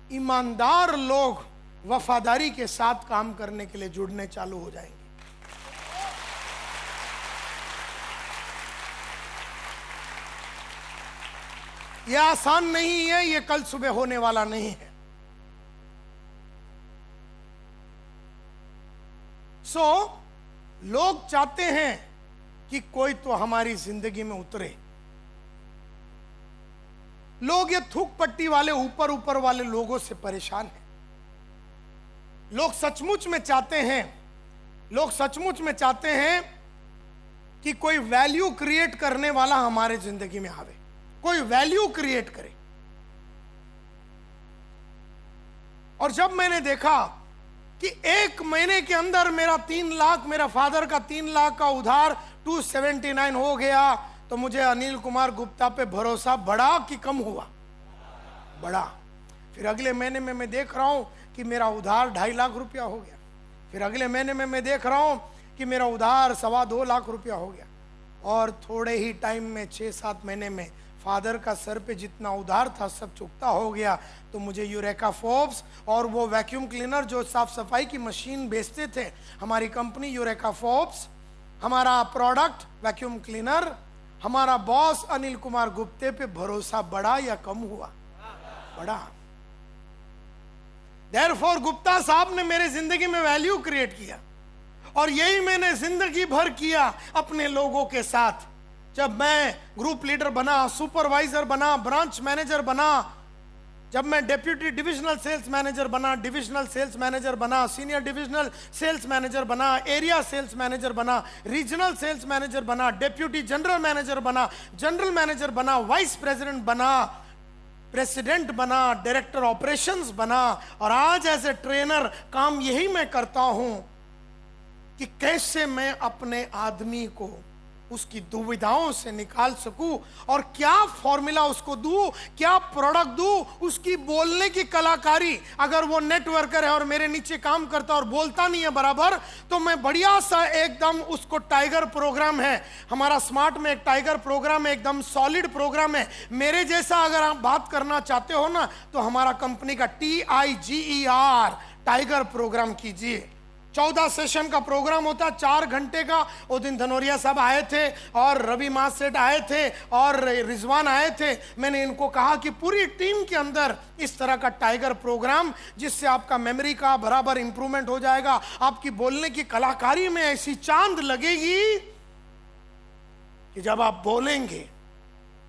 ईमानदार लोग वफादारी के साथ काम करने के लिए जुड़ने चालू हो जाएंगे। यह आसान नहीं है, यह कल सुबह होने वाला नहीं है। लोग चाहते हैं कि कोई तो हमारी जिंदगी में उतरे। लोग ये थूक पट्टी वाले ऊपर ऊपर वाले लोगों से परेशान हैं। लोग सचमुच में चाहते हैं कि कोई वैल्यू क्रिएट करने वाला हमारे जिंदगी में आवे, कोई वैल्यू क्रिएट करे। और जब मैंने देखा कि 1 महीने के अंदर मेरा 3 लाख, मेरा फादर का 3 लाख का उधार 279 हो गया, तो मुझे अनिल कुमार गुप्ता पे भरोसा बढ़ा कि कम हुआ? बढ़ा। फिर अगले महीने में मैं देख रहा हूं कि मेरा उधार 2.5 लाख रुपया हो गया। फिर अगले महीने में मैं देख रहा हूं कि मेरा उधार 2.25 लाख रुपया हो गया। और थोड़े ही टाइम में 6-7 महीने में फादर का सर पे जितना उधार था सब चुकता हो गया। तो मुझे यूरेका फोर्ब्स और वो वैक्यूम क्लीनर जो साफ सफाई की मशीन बेचते थे, हमारी कंपनी यूरेका फोर्ब्स, हमारा प्रोडक्ट वैक्यूम क्लीनर, हमारा बॉस अनिल कुमार गुप्ते पे भरोसा बढ़ा या कम हुआ? बढ़ा। देयरफॉर गुप्ता साहब ने मेरे जिंदगी में वैल्यू क्रिएट किया, और यही मैंने जिंदगी भर किया अपने लोगों के साथ। जब मैं ग्रुप लीडर बना, सुपरवाइजर बना, ब्रांच मैनेजर बना, जब मैं डेप्यूटी डिविजनल सेल्स मैनेजर बना, डिविजनल सेल्स मैनेजर बना, सीनियर डिविजनल सेल्स मैनेजर बना, एरिया सेल्स मैनेजर बना, रीजनल सेल्स मैनेजर बना, डेप्यूटी जनरल मैनेजर बना, जनरल मैनेजर बना, वाइस प्रेसिडेंट बना, प्रेसिडेंट बना, डायरेक्टर ऑपरेशंस बना, और आज एज ए ट्रेनर काम यही मैं करता हूं कि कैसे मैं अपने आदमी को उसकी दुविधाओं से निकाल सकूं, और क्या फॉर्मूला उसको दूं, क्या प्रोडक्ट दूं, उसकी बोलने की कलाकारी। अगर वो नेटवर्कर है और मेरे नीचे काम करता और बोलता नहीं है बराबर, तो मैं बढ़िया सा एकदम उसको टाइगर प्रोग्राम है हमारा स्मार्ट में, एक टाइगर प्रोग्राम है, एकदम सॉलिड प्रोग्राम है। मेरे जैसा अगर आप बात करना चाहते हो ना, तो हमारा कंपनी का TIGER टाइगर प्रोग्राम कीजिए। 14 सेशन का प्रोग्राम होता, 4 घंटे का। वो दिन धनोरिया साहब आए थे और रवि मासेट आए थे और रिजवान आए थे। मैंने इनको कहा कि पूरी टीम के अंदर इस तरह का टाइगर प्रोग्राम, जिससे आपका मेमोरी का बराबर इंप्रूवमेंट हो जाएगा, आपकी बोलने की कलाकारी में ऐसी चांद लगेगी कि जब आप बोलेंगे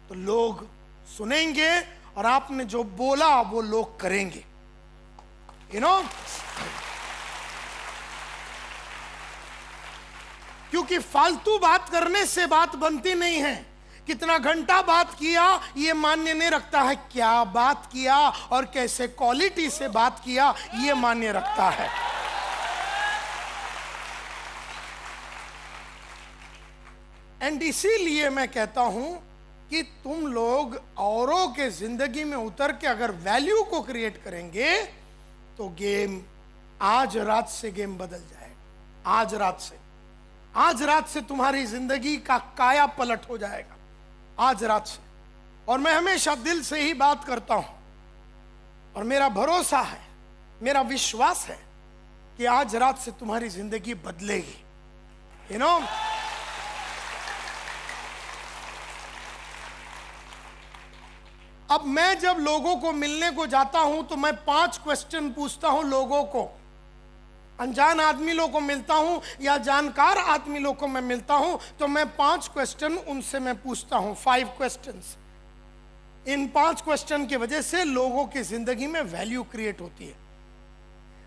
तो लोग सुनेंगे, और आपने जो बोला वो लोग करेंगे। यू नो, क्योंकि फालतू बात करने से बात बनती नहीं है। कितना घंटा बात किया ये मान्य नहीं रखता है, क्या बात किया और कैसे क्वालिटी से बात किया ये मान्य रखता है। एंड इसीलिए मैं कहता हूं कि तुम लोग औरों के जिंदगी में उतर के अगर वैल्यू को क्रिएट करेंगे तो गेम आज रात से गेम बदल जाएगा। आज रात से तुम्हारी जिंदगी का काया पलट हो जाएगा, आज रात से। और मैं हमेशा दिल से ही बात करता हूं, और मेरा भरोसा है, मेरा विश्वास है कि आज रात से तुम्हारी जिंदगी बदलेगी। यू नो, अब मैं जब लोगों को मिलने को जाता हूं तो मैं 5 क्वेश्चन पूछता हूं लोगों को। अनजान आदमी लोगों को मिलता हूं या जानकार आदमी लोगों को मैं मिलता हूं तो मैं 5 क्वेश्चन उनसे मैं पूछता हूं, 5 क्वेश्चंस। इन 5 क्वेश्चन की वजह से लोगों की जिंदगी में वैल्यू क्रिएट होती है।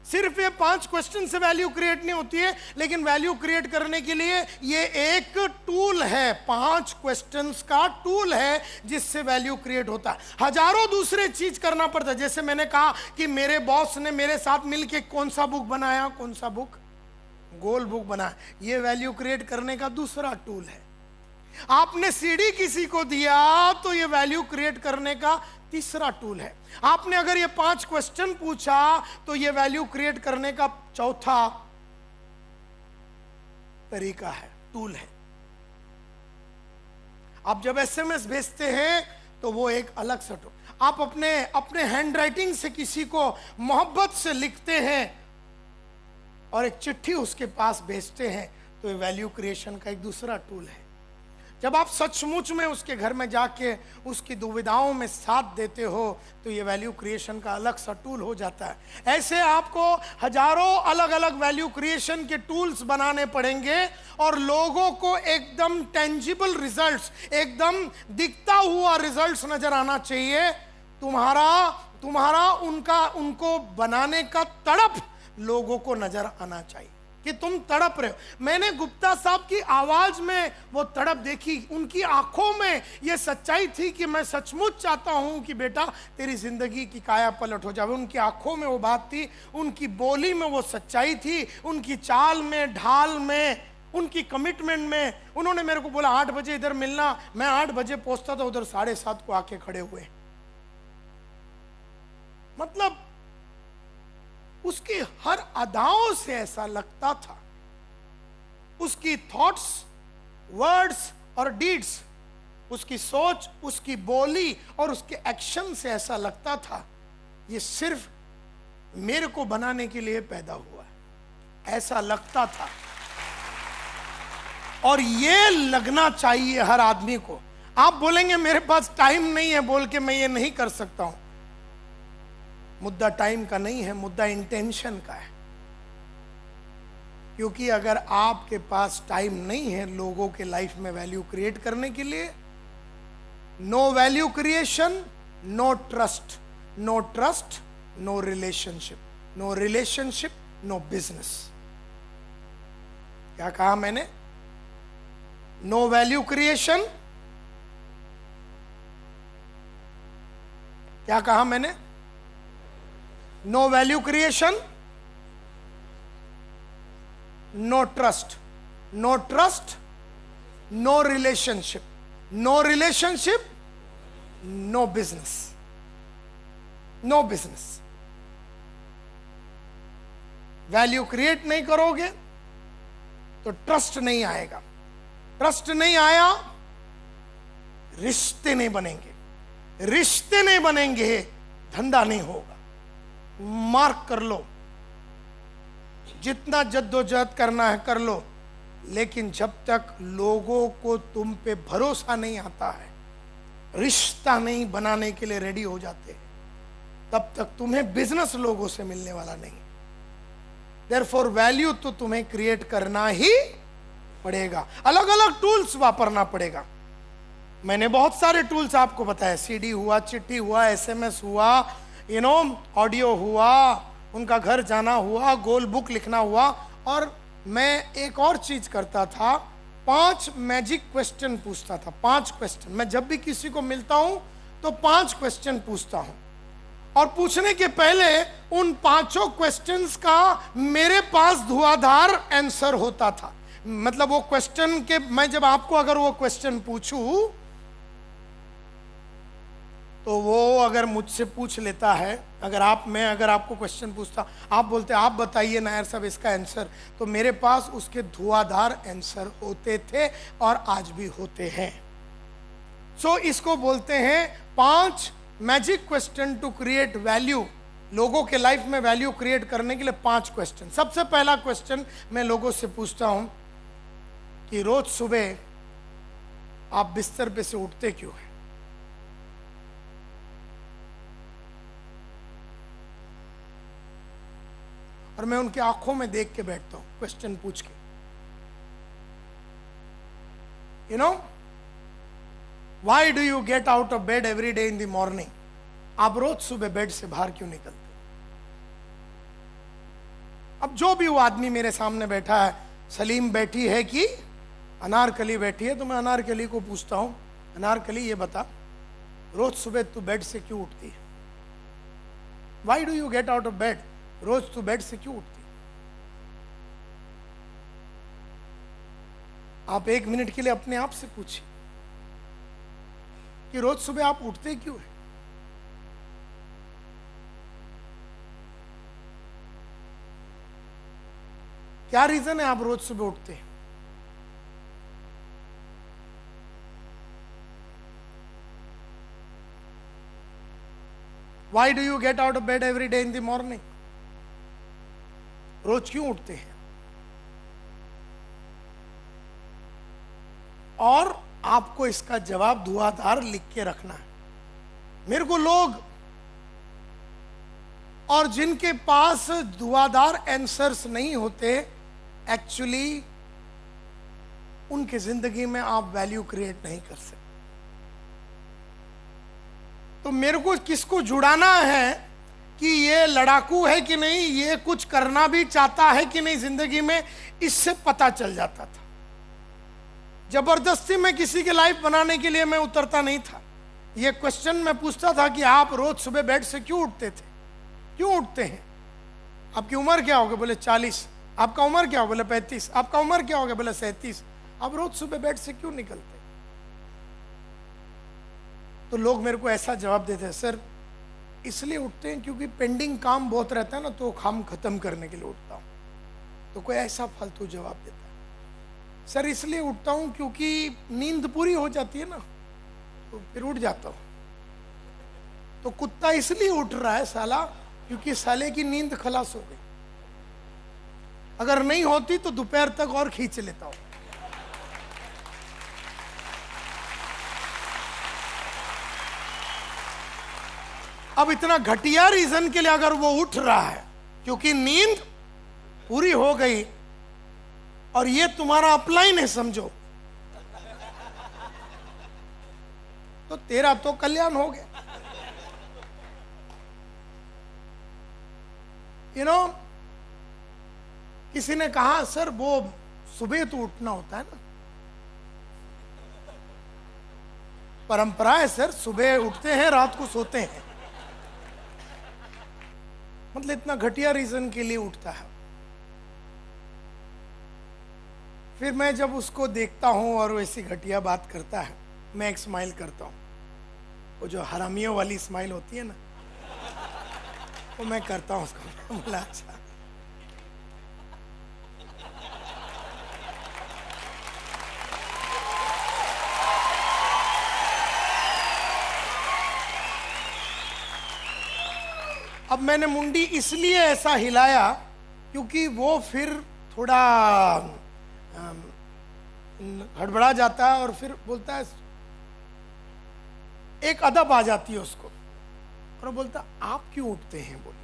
सिर्फ ये 5 क्वेश्चन से वैल्यू क्रिएट नहीं होती है, लेकिन वैल्यू क्रिएट करने के लिए ये एक टूल है, 5 क्वेश्चंस का टूल है जिससे वैल्यू क्रिएट होता है। हजारों दूसरे चीज करना पड़ता है। जैसे मैंने कहा कि मेरे बॉस ने मेरे साथ मिलके कौन सा बुक बनाया, कौन सा बुक, गोल बुक बनाया, ये वैल्यू क्रिएट करने का दूसरा टूल है। आपने सीडी किसी को दिया तो ये वैल्यू क्रिएट करने का तीसरा टूल है। आपने अगर ये 5 क्वेश्चन पूछा तो ये वैल्यू क्रिएट करने का चौथा तरीका है, टूल है। आप जब एसएमएस भेजते हैं तो वो एक अलग सा टूल। आप अपने हैंड राइटिंग से किसी को मोहब्बत से लिखते हैं और एक चिट्ठी उसके पास भेजते हैं तो ये वैल्यू क्रिएशन का एक दूसरा टूल है। जब आप सचमुच में उसके घर में जाके उसकी दुविधाओं में साथ देते हो तो ये वैल्यू क्रिएशन का अलग सा टूल हो जाता है। ऐसे आपको हजारों अलग अलग वैल्यू क्रिएशन के टूल्स बनाने पड़ेंगे और लोगों को एकदम टेंजिबल रिजल्ट्स, एकदम दिखता हुआ रिजल्ट्स नजर आना चाहिए। तुम्हारा उनको बनाने का तड़प लोगों को नजर आना चाहिए कि तुम तड़प रहे हो। मैंने गुप्ता साहब की आवाज में वो तड़प देखी, उनकी आंखों में ये सच्चाई थी कि मैं सचमुच चाहता हूं कि बेटा तेरी जिंदगी की काया पलट हो जाए। उनकी आंखों में वो बात थी, उनकी बोली में वो सच्चाई थी, उनकी चाल में, ढाल में, उनकी कमिटमेंट में। उन्होंने मेरे को बोला 8 बजे इधर मिलना, मैं 8 बजे पहुंचता था, उधर 7:30 को आके खड़े हुए। मतलब उसकी हर अदाओं से ऐसा लगता था, उसकी थॉट्स, वर्ड्स और डीड्स, उसकी सोच, उसकी बोली और उसके एक्शन से ऐसा लगता था ये सिर्फ मेरे को बनाने के लिए पैदा हुआ है, ऐसा लगता था। और ये लगना चाहिए हर आदमी को। आप बोलेंगे मेरे पास टाइम नहीं है बोल के मैं ये नहीं कर सकता हूं। मुद्दा टाइम का नहीं है, मुद्दा इंटेंशन का है। क्योंकि अगर आपके पास टाइम नहीं है लोगों के लाइफ में वैल्यू क्रिएट करने के लिए, no value creation, no trust, no trust, no relationship, no relationship, no business. क्या कहा मैंने? नो वैल्यू क्रिएशन, क्या कहा मैंने? No value creation, no trust, no trust, no relationship, no relationship, no business, no business. Value create नहीं करोगे तो trust नहीं आएगा, ट्रस्ट नहीं आया रिश्ते नहीं बनेंगे, रिश्ते नहीं बनेंगे धंधा नहीं होगा। मार्क कर लो, जितना जद्दोजहद करना है कर लो, लेकिन जब तक लोगों को तुम पे भरोसा नहीं आता है, रिश्ता नहीं बनाने के लिए रेडी हो जाते हैं, तब तक तुम्हें बिजनेस लोगों से मिलने वाला नहीं। देयरफॉर वैल्यू तो तुम्हें क्रिएट करना ही पड़ेगा, अलग अलग टूल्स वापरना पड़ेगा। मैंने बहुत सारे टूल्स आपको बताया, सीडी हुआ, चिट्ठी हुआ, एसएमएस हुआ, ऑडियो हुआ, उनका घर जाना हुआ, गोल बुक लिखना हुआ। और मैं एक और चीज करता था, 5 मैजिक क्वेश्चन पूछता था। 5 क्वेश्चन, मैं जब भी किसी को मिलता हूं तो 5 क्वेश्चन पूछता हूं, और पूछने के पहले उन 5 क्वेश्चंस का मेरे पास धुआंधार आंसर होता था। मतलब वो क्वेश्चन के, मैं जब आपको अगर वो क्वेश्चन पूछूं तो वो अगर मुझसे पूछ लेता है, अगर आपको क्वेश्चन पूछता, आप बोलते आप बताइए नायर साहब इसका आंसर, तो मेरे पास उसके धुआंधार आंसर होते थे और आज भी होते हैं। सो इसको बोलते हैं 5 magic question to create value. लोगों के लाइफ में वैल्यू क्रिएट करने के लिए 5 क्वेश्चन। सबसे पहला क्वेश्चन मैं लोगों से पूछता हूं कि रोज सुबह आप बिस्तर पे से उठते क्यों हैं? और मैं उनकी आंखों में देख के बैठता हूं क्वेश्चन पूछ के। Why do you get out of bed every day in the morning? आप रोज सुबह बेड से बाहर क्यों निकलते? अब जो भी वो आदमी मेरे सामने बैठा है, सलीम बैठी है कि अनारकली बैठी है, तो मैं अनारकली को पूछता हूं, अनारकली ये बता, रोज सुबह तू बेड से क्यों उठती है? Why do you get out of bed? रोज तू बेड से क्यों उठती? आप 1 मिनट के लिए अपने आप से पूछिए कि रोज सुबह आप उठते क्यों हैं? क्या रीजन है आप रोज सुबह उठते हैं? Why do you get out of bed every day in the morning? रोज क्यों उठते हैं? और आपको इसका जवाब धुआंधार लिख के रखना है। मेरे को लोग और जिनके पास धुआंधार आंसर्स नहीं होते, एक्चुअली उनके जिंदगी में आप वैल्यू क्रिएट नहीं कर सकते। तो मेरे को किसको जुड़ाना है कि ये लड़ाकू है कि नहीं, ये कुछ करना भी चाहता है कि नहीं जिंदगी में, इससे पता चल जाता था। जबरदस्ती में किसी की लाइफ बनाने के लिए मैं उतरता नहीं था। ये क्वेश्चन मैं पूछता था कि आप रोज सुबह बेड से क्यों उठते थे, क्यों उठते हैं? आपकी उम्र क्या होगी? बोले 40। आपका उम्र क्या होगा? बोले 35। आपका उम्र क्या होगा? बोले 37। आप रोज सुबह बेड से क्यों निकलते? तो लोग मेरे को ऐसा जवाब देते हैं, सर इसलिए उठते हैं क्योंकि पेंडिंग काम बहुत रहता है ना, तो काम खत्म करने के लिए उठता हूं। तो कोई ऐसा फालतू जवाब देता है, सर इसलिए उठता हूं क्योंकि नींद पूरी हो जाती है ना, तो फिर उठ जाता हूं। तो कुत्ता इसलिए उठ रहा है साला क्योंकि साले की नींद खलास हो गई। अगर नहीं होती तो दोपहर तक और खींच लेता हूं। अब इतना घटिया रीजन के लिए अगर वो उठ रहा है क्योंकि नींद पूरी हो गई, और ये तुम्हारा अपलाइन है समझो, तो तेरा तो कल्याण हो गया। किसी ने कहा सर वो सुबह तो उठना होता है ना, परंपरा है सर, सुबह उठते हैं रात को सोते हैं। मतलब इतना घटिया रीजन के लिए उठता है। फिर मैं जब उसको देखता हूं और वैसी घटिया बात करता है, मैं एक स्माइल करता हूं, वो जो हरामियों वाली स्माइल होती है ना, वो मैं करता हूं उसको। बोला अच्छा। अब मैंने मुंडी इसलिए ऐसा हिलाया क्योंकि वो फिर थोड़ा हड़बड़ा जाता है और फिर बोलता है, एक अदब आ जाती है उसको, और वो बोलता आप क्यों उठते हैं बोले।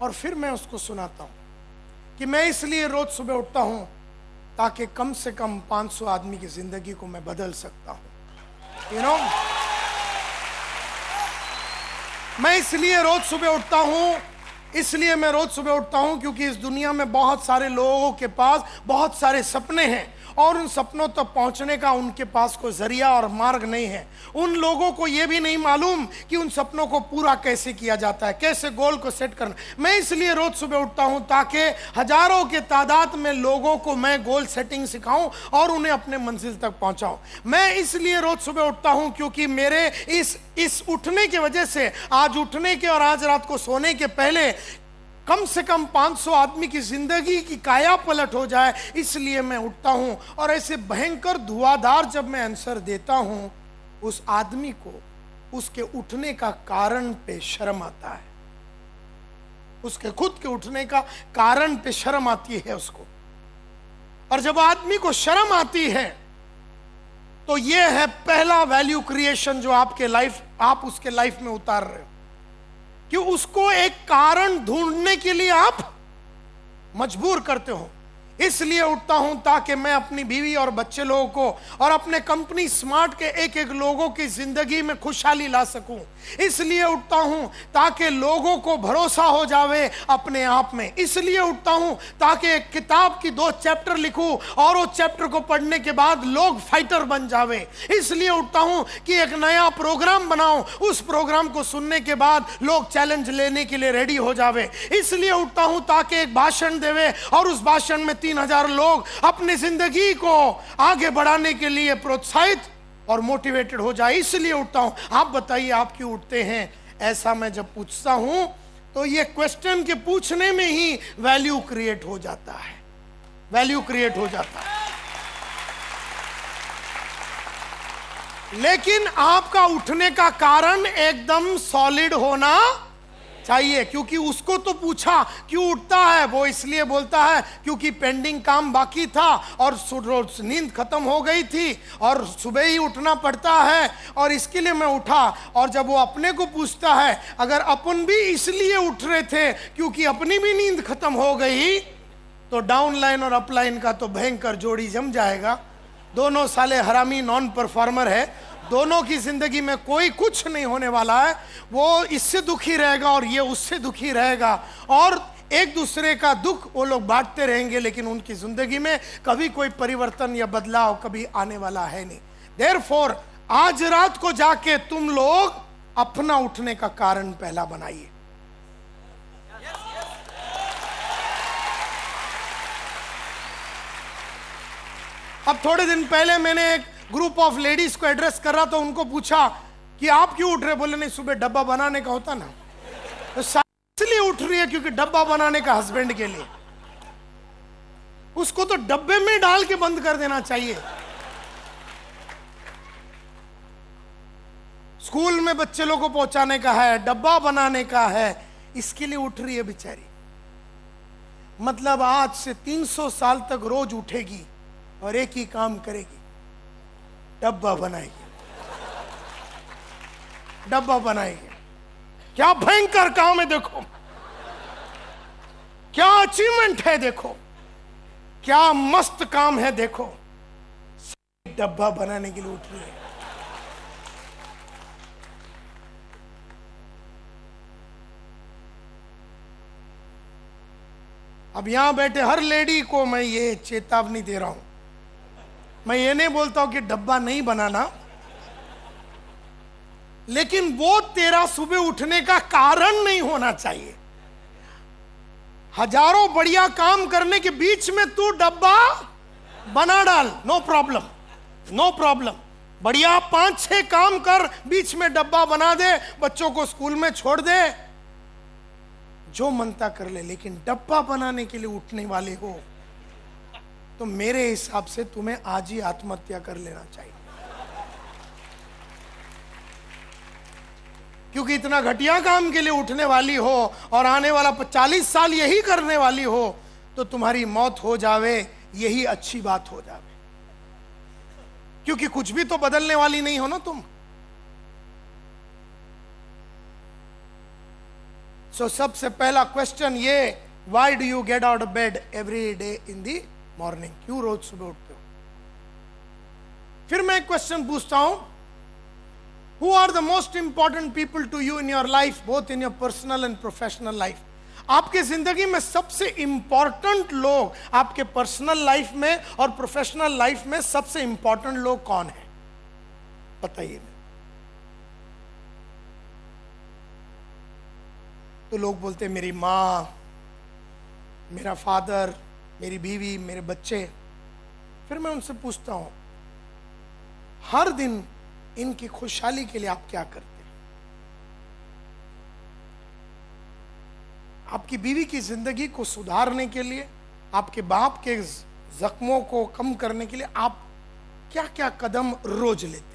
और फिर मैं उसको सुनाता हूं कि मैं इसलिए रोज सुबह उठता हूं ताकि कम से कम 500 आदमी की जिंदगी को मैं बदल सकता हूं। मैं इसलिए रोज सुबह उठता हूं, इसलिए मैं रोज सुबह उठता हूं क्योंकि इस दुनिया में बहुत सारे लोगों के पास बहुत सारे सपने हैं, और उन सपनों तक पहुंचने का उनके पास कोई जरिया और मार्ग नहीं है। उन लोगों को यह भी नहीं मालूम कि उन सपनों को पूरा कैसे किया जाता है, कैसे गोल को सेट करना। मैं इसलिए रोज सुबह उठता हूं ताकि हजारों के तादाद में लोगों को मैं गोल सेटिंग सिखाऊं और उन्हें अपने मंजिल तक पहुंचाऊं। मैं इसलिए रोज सुबह उठता हूं क्योंकि मेरे इस उठने की वजह से आज उठने के और आज रात को सोने के पहले कम से कम 500 आदमी की जिंदगी की काया पलट हो जाए, इसलिए मैं उठता हूं। और ऐसे भयंकर धुआंधार जब मैं आंसर देता हूं, उस आदमी को उसके उठने का कारण पे शर्म आता है, उसके खुद के उठने का कारण पे शर्म आती है उसको। और जब आदमी को शर्म आती है तो यह है पहला वैल्यू क्रिएशन जो आप उसके लाइफ में उतार रहे हो, कि उसको एक कारण ढूंढने के लिए आप मजबूर करते हो। इसलिए उठता हूं ताकि मैं अपनी बीवी और बच्चे लोगों को और अपने कंपनी स्मार्ट के एक एक लोगों की जिंदगी में खुशहाली ला सकूं। इसलिए उठता हूं ताकि लोगों को भरोसा हो जावे अपने आप में। इसलिए उठता हूं ताकि एक किताब की 2 चैप्टर लिखूं और वो चैप्टर को पढ़ने के बाद लोग फाइटर बन जावे। इसलिए उठता हूं कि एक नया प्रोग्राम बनाऊं, उस प्रोग्राम को सुनने के बाद लोग चैलेंज लेने के लिए रेडी हो जावे। इसलिए उठता हूं ताकि एक भाषण देवे और उस भाषण में 3000 लोग अपनी जिंदगी को आगे बढ़ाने के लिए प्रोत्साहित और मोटिवेटेड हो जाए। इसलिए उठता हूं। आप बताइए आप क्यों उठते हैं? ऐसा मैं जब पूछता हूं तो ये क्वेश्चन के पूछने में ही वैल्यू क्रिएट हो जाता है, वैल्यू क्रिएट हो जाता है। लेकिन आपका उठने का कारण एकदम सॉलिड होना चाहिए, क्योंकि उसको तो पूछा क्यों उठता है, वो इसलिए बोलता है क्योंकि पेंडिंग काम बाकी था और नींद खत्म हो गई थी और सुबह ही उठना पड़ता है और इसके लिए मैं उठा। और जब वो अपने को पूछता है, अगर अपन भी इसलिए उठ रहे थे क्योंकि अपनी भी नींद खत्म हो गई, तो डाउन लाइन और अप लाइन का तो भयंकर जोड़ी जम जाएगा। दोनों साले हरामी नॉन परफॉर्मर है, दोनों की जिंदगी में कोई कुछ नहीं होने वाला है। वो इससे दुखी रहेगा और ये उससे दुखी रहेगा और एक दूसरे का दुख वो लोग बांटते रहेंगे, लेकिन उनकी जिंदगी में कभी कोई परिवर्तन या बदलाव कभी आने वाला है नहीं। देयरफॉर आज रात को जाके तुम लोग अपना उठने का कारण पहला बनाइए। अब थोड़े दिन पहले मैंने एक ग्रुप ऑफ लेडीज को एड्रेस कर रहा था, उनको पूछा कि आप क्यों उठ रहे, बोले नहीं सुबह डब्बा बनाने का होता ना, तो इसलिए उठ रही है क्योंकि डब्बा बनाने का हस्बैंड के लिए। उसको तो डब्बे में डाल के बंद कर देना चाहिए। स्कूल में बच्चे लोगों को पहुंचाने का है, डब्बा बनाने का है, इसके लिए उठ रही है बेचारी। मतलब आज से 300 साल तक रोज उठेगी और एक ही काम करेगी, डब्बा बनाएगी, डब्बा बनाएगी। क्या भयंकर काम है देखो, क्या अचीवमेंट है देखो, क्या मस्त काम है देखो। डब्बा बनाने के लिए उठ रही है। अब यहां बैठे हर लेडी को मैं ये चेतावनी दे रहा हूं, मैं ये नहीं बोलता हूं कि डब्बा नहीं बनाना, लेकिन वो तेरा सुबह उठने का कारण नहीं होना चाहिए। हजारों बढ़िया काम करने के बीच में तू डब्बा बना डाल, नो प्रॉब्लम, नो प्रॉब्लम। बढ़िया 5-6 काम कर, बीच में डब्बा बना दे, बच्चों को स्कूल में छोड़ दे, जो मनता कर ले। लेकिन डब्बा बनाने के लिए उठने वाले हो तो मेरे हिसाब से तुम्हें आज ही आत्महत्या कर लेना चाहिए, क्योंकि इतना घटिया काम के लिए उठने वाली हो और आने वाला 40 साल यही करने वाली हो, तो तुम्हारी मौत हो जावे यही अच्छी बात हो जावे, क्योंकि कुछ भी तो बदलने वाली नहीं हो ना तुम। सो सबसे पहला क्वेश्चन ये, why do you get out of bed every day in the morning, क्यों रोज सुबह उठते हो? फिर मैं एक क्वेश्चन पूछता हूं, who are the most important people to you in your life, both in your personal and professional life? आपके जिंदगी में सबसे इंपॉर्टेंट लोग, आपके पर्सनल लाइफ में और प्रोफेशनल लाइफ में सबसे इंपॉर्टेंट लोग कौन है, बताइए। तो लोग बोलते हैं मेरी माँ, मेरा फादर, मेरी बीवी, मेरे बच्चे। फिर मैं उनसे पूछता हूं, हर दिन इनकी खुशहाली के लिए आप क्या करते हैं? आपकी बीवी की जिंदगी को सुधारने के लिए, आपके बाप के जख्मों को कम करने के लिए आप क्या क्या कदम रोज लेते हैं?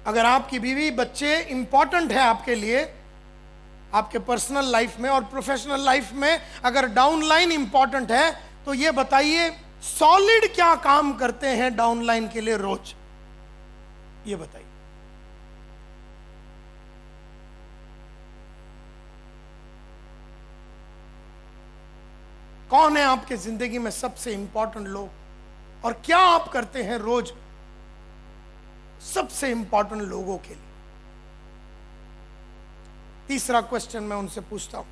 अगर आपकी बीवी, बच्चे इंपॉर्टेंट है आपके लिए, आपके पर्सनल लाइफ में और प्रोफेशनल लाइफ में, अगर डाउन लाइन इंपॉर्टेंट है, तो ये बताइए सॉलिड क्या काम करते हैं डाउन लाइन के लिए रोज, ये बताइए। कौन है आपके जिंदगी में सबसे इंपॉर्टेंट लोग और क्या आप करते हैं रोज सबसे इंपॉर्टेंट लोगों के लिए? तीसरा क्वेश्चन मैं उनसे पूछता हूं,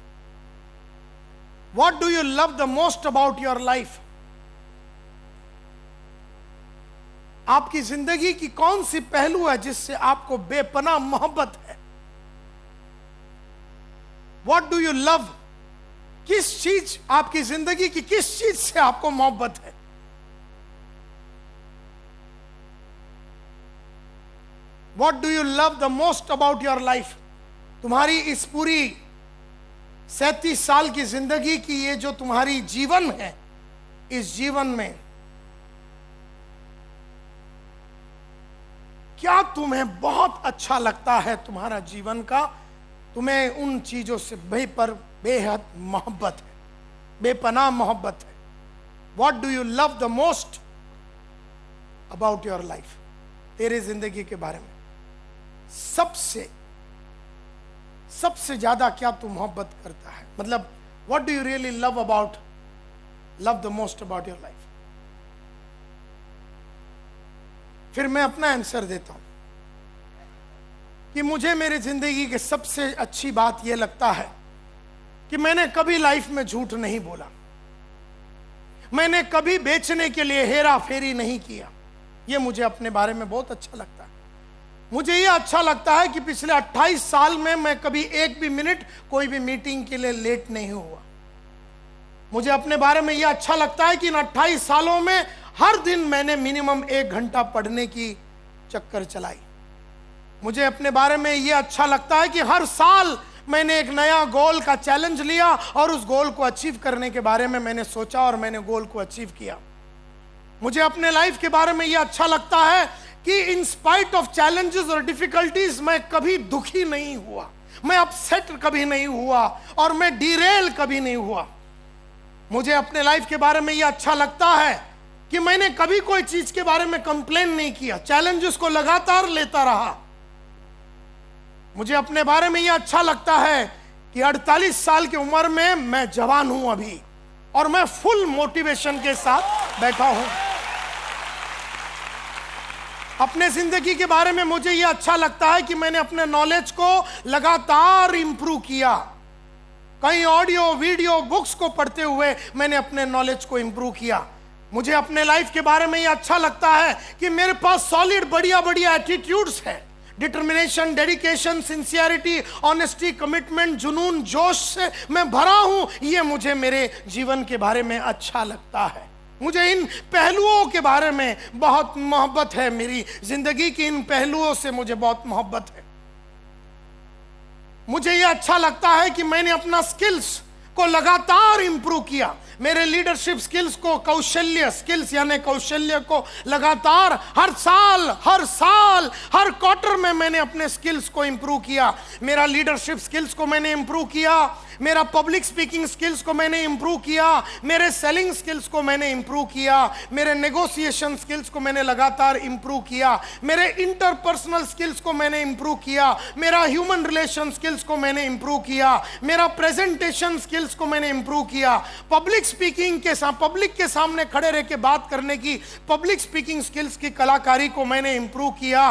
what do you love the most about your life? आपकी जिंदगी की कौन सी पहलू है जिससे आपको बेपनाह मोहब्बत है? व्हाट डू यू लव, किस चीज, आपकी जिंदगी की किस चीज से आपको मोहब्बत है? What do you love the most about your life? तुम्हारी इस पूरी 37 साल की जिंदगी की ये जो तुम्हारी जीवन है, इस जीवन में क्या तुम्हें बहुत अच्छा लगता है तुम्हारा जीवन का, तुम्हें उन चीजों से बेहद मोहब्बत है, बेपनाह मोहब्बत है। What do you love the most about your life? तेरे जिंदगी के बारे में सबसे ज्यादा क्या तू मोहब्बत करता है? मतलब what do you really love the most about your life? फिर मैं अपना आंसर देता हूं कि मुझे मेरे जिंदगी की सबसे अच्छी बात यह लगता है कि मैंने कभी लाइफ में झूठ नहीं बोला, मैंने कभी बेचने के लिए हेरा फेरी नहीं किया। यह मुझे अपने बारे में बहुत अच्छा लगता है। मुझे यह अच्छा लगता है कि पिछले 28 साल में मैं कभी एक भी मिनट कोई भी मीटिंग के लिए लेट नहीं हुआ। मुझे अपने बारे में यह अच्छा लगता है कि इन 28 सालों में हर दिन मैंने मिनिमम 1 घंटा पढ़ने की चक्कर चलाई। मुझे अपने बारे में यह अच्छा लगता है कि हर साल मैंने एक नया गोल का चैलेंज लिया और उस गोल को अचीव करने के बारे में मैंने सोचा और मैंने गोल को अचीव किया। मुझे अपने लाइफ के बारे में यह अच्छा लगता है कि इन स्पाइट ऑफ चैलेंजेस और डिफिकल्टीज मैं कभी दुखी नहीं हुआ, मैं अपसेट कभी नहीं हुआ और मैं डिरेल कभी नहीं हुआ। मुझे अपने लाइफ के बारे में यह अच्छा लगता है कि मैंने कभी कोई चीज के बारे में कंप्लेन नहीं किया, चैलेंजेस को लगातार लेता रहा। मुझे अपने बारे में यह अच्छा लगता है कि 48 साल की उम्र में मैं जवान हूं अभी और मैं फुल मोटिवेशन के साथ बैठा हूं। अपने जिंदगी के बारे में मुझे यह अच्छा लगता है कि मैंने अपने नॉलेज को लगातार इंप्रूव किया। कई ऑडियो वीडियो बुक्स को पढ़ते हुए मैंने अपने नॉलेज को इंप्रूव किया। मुझे अपने लाइफ के बारे में यह अच्छा लगता है कि मेरे पास सॉलिड बढ़िया बढ़िया एटीट्यूड्स है, determination, dedication, sincerity, honesty, commitment, जुनून, जोश से मैं भरा हूं। यह मुझे मेरे जीवन के बारे में अच्छा लगता है। मुझे इन पहलुओं के बारे में बहुत मोहब्बत है, मेरी जिंदगी की इन पहलुओं से मुझे बहुत मोहब्बत है। मुझे यह अच्छा लगता है कि मैंने अपना स्किल्स को लगातार इंप्रूव किया। मेरे लीडरशिप स्किल्स को, कौशल्य स्किल्स यानी कौशल्य को लगातार हर साल हर क्वार्टर में मैंने अपने स्किल्स को इंप्रूव किया। मेरा लीडरशिप स्किल्स को मैंने इंप्रूव किया, मेरा पब्लिक स्पीकिंग स्किल्स को मैंने इंप्रूव किया, मेरे सेलिंग स्किल्स को मैंने इंप्रूव किया, मेरे नेगोशिएशन स्किल्स को मैंने लगातार इंप्रूव किया, मेरे इंटरपर्सनल स्किल्स को मैंने इंप्रूव किया, मेरा ह्यूमन रिलेशन स्किल्स को मैंने इंप्रूव किया, मेरा प्रेजेंटेशन स्किल्स को मैंने इंप्रूव किया, पब्लिक स्पीकिंग के साथ पब्लिक के सामने खड़े रह के बात करने की पब्लिक स्पीकिंग स्किल्स की कलाकारी को मैंने इंप्रूव किया,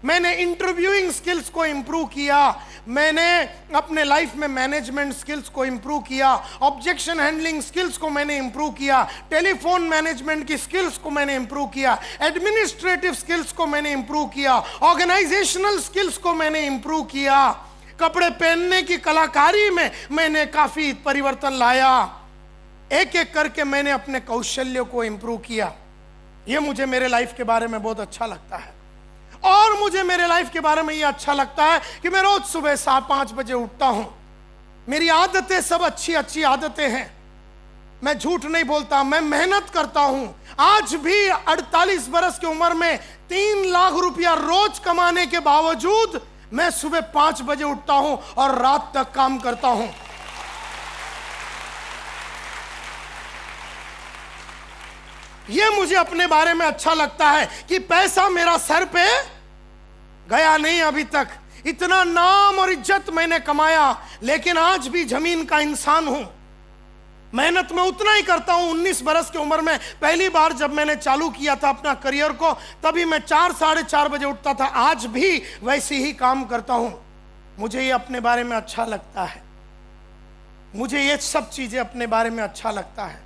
मैंने इंटरव्यूइंग स्किल्स को इंप्रूव किया, मैंने अपने लाइफ में मैनेजमेंट स्किल्स को इंप्रूव किया, ऑब्जेक्शन हैंडलिंग स्किल्स को मैंने इंप्रूव किया, टेलीफोन मैनेजमेंट की स्किल्स को मैंने इंप्रूव किया, एडमिनिस्ट्रेटिव स्किल्स को मैंने इंप्रूव किया, ऑर्गेनाइजेशनल स्किल्स को मैंने इंप्रूव किया, कपड़े पहनने की कलाकारी में मैंने काफी परिवर्तन लाया। एक एक करके मैंने अपने कौशल्य को इंप्रूव किया। यह मुझे मेरे लाइफ के बारे में बहुत अच्छा लगता है। और मुझे मेरे लाइफ के बारे में यह अच्छा लगता है कि मैं रोज सुबह 4-5 बजे उठता हूं। मेरी आदतें सब अच्छी आदतें हैं। मैं झूठ नहीं बोलता, मैं मेहनत करता हूं। आज भी 48 बरस की उम्र में 3 लाख रुपया रोज कमाने के बावजूद मैं सुबह 5 बजे उठता हूं और रात तक काम करता हूं। यह मुझे अपने बारे में अच्छा लगता है कि पैसा मेरा सर पे गया नहीं अभी तक। इतना नाम और इज्जत मैंने कमाया, लेकिन आज भी जमीन का इंसान हूं। मेहनत में उतना ही करता हूं। 19 बरस की उम्र में पहली बार जब मैंने चालू किया था अपना करियर को, तभी मैं 4-4:30 बजे उठता था। आज भी वैसे ही काम करता हूं। मुझे ये अपने बारे में अच्छा लगता है। मुझे ये सब चीजें अपने बारे में अच्छा लगता है।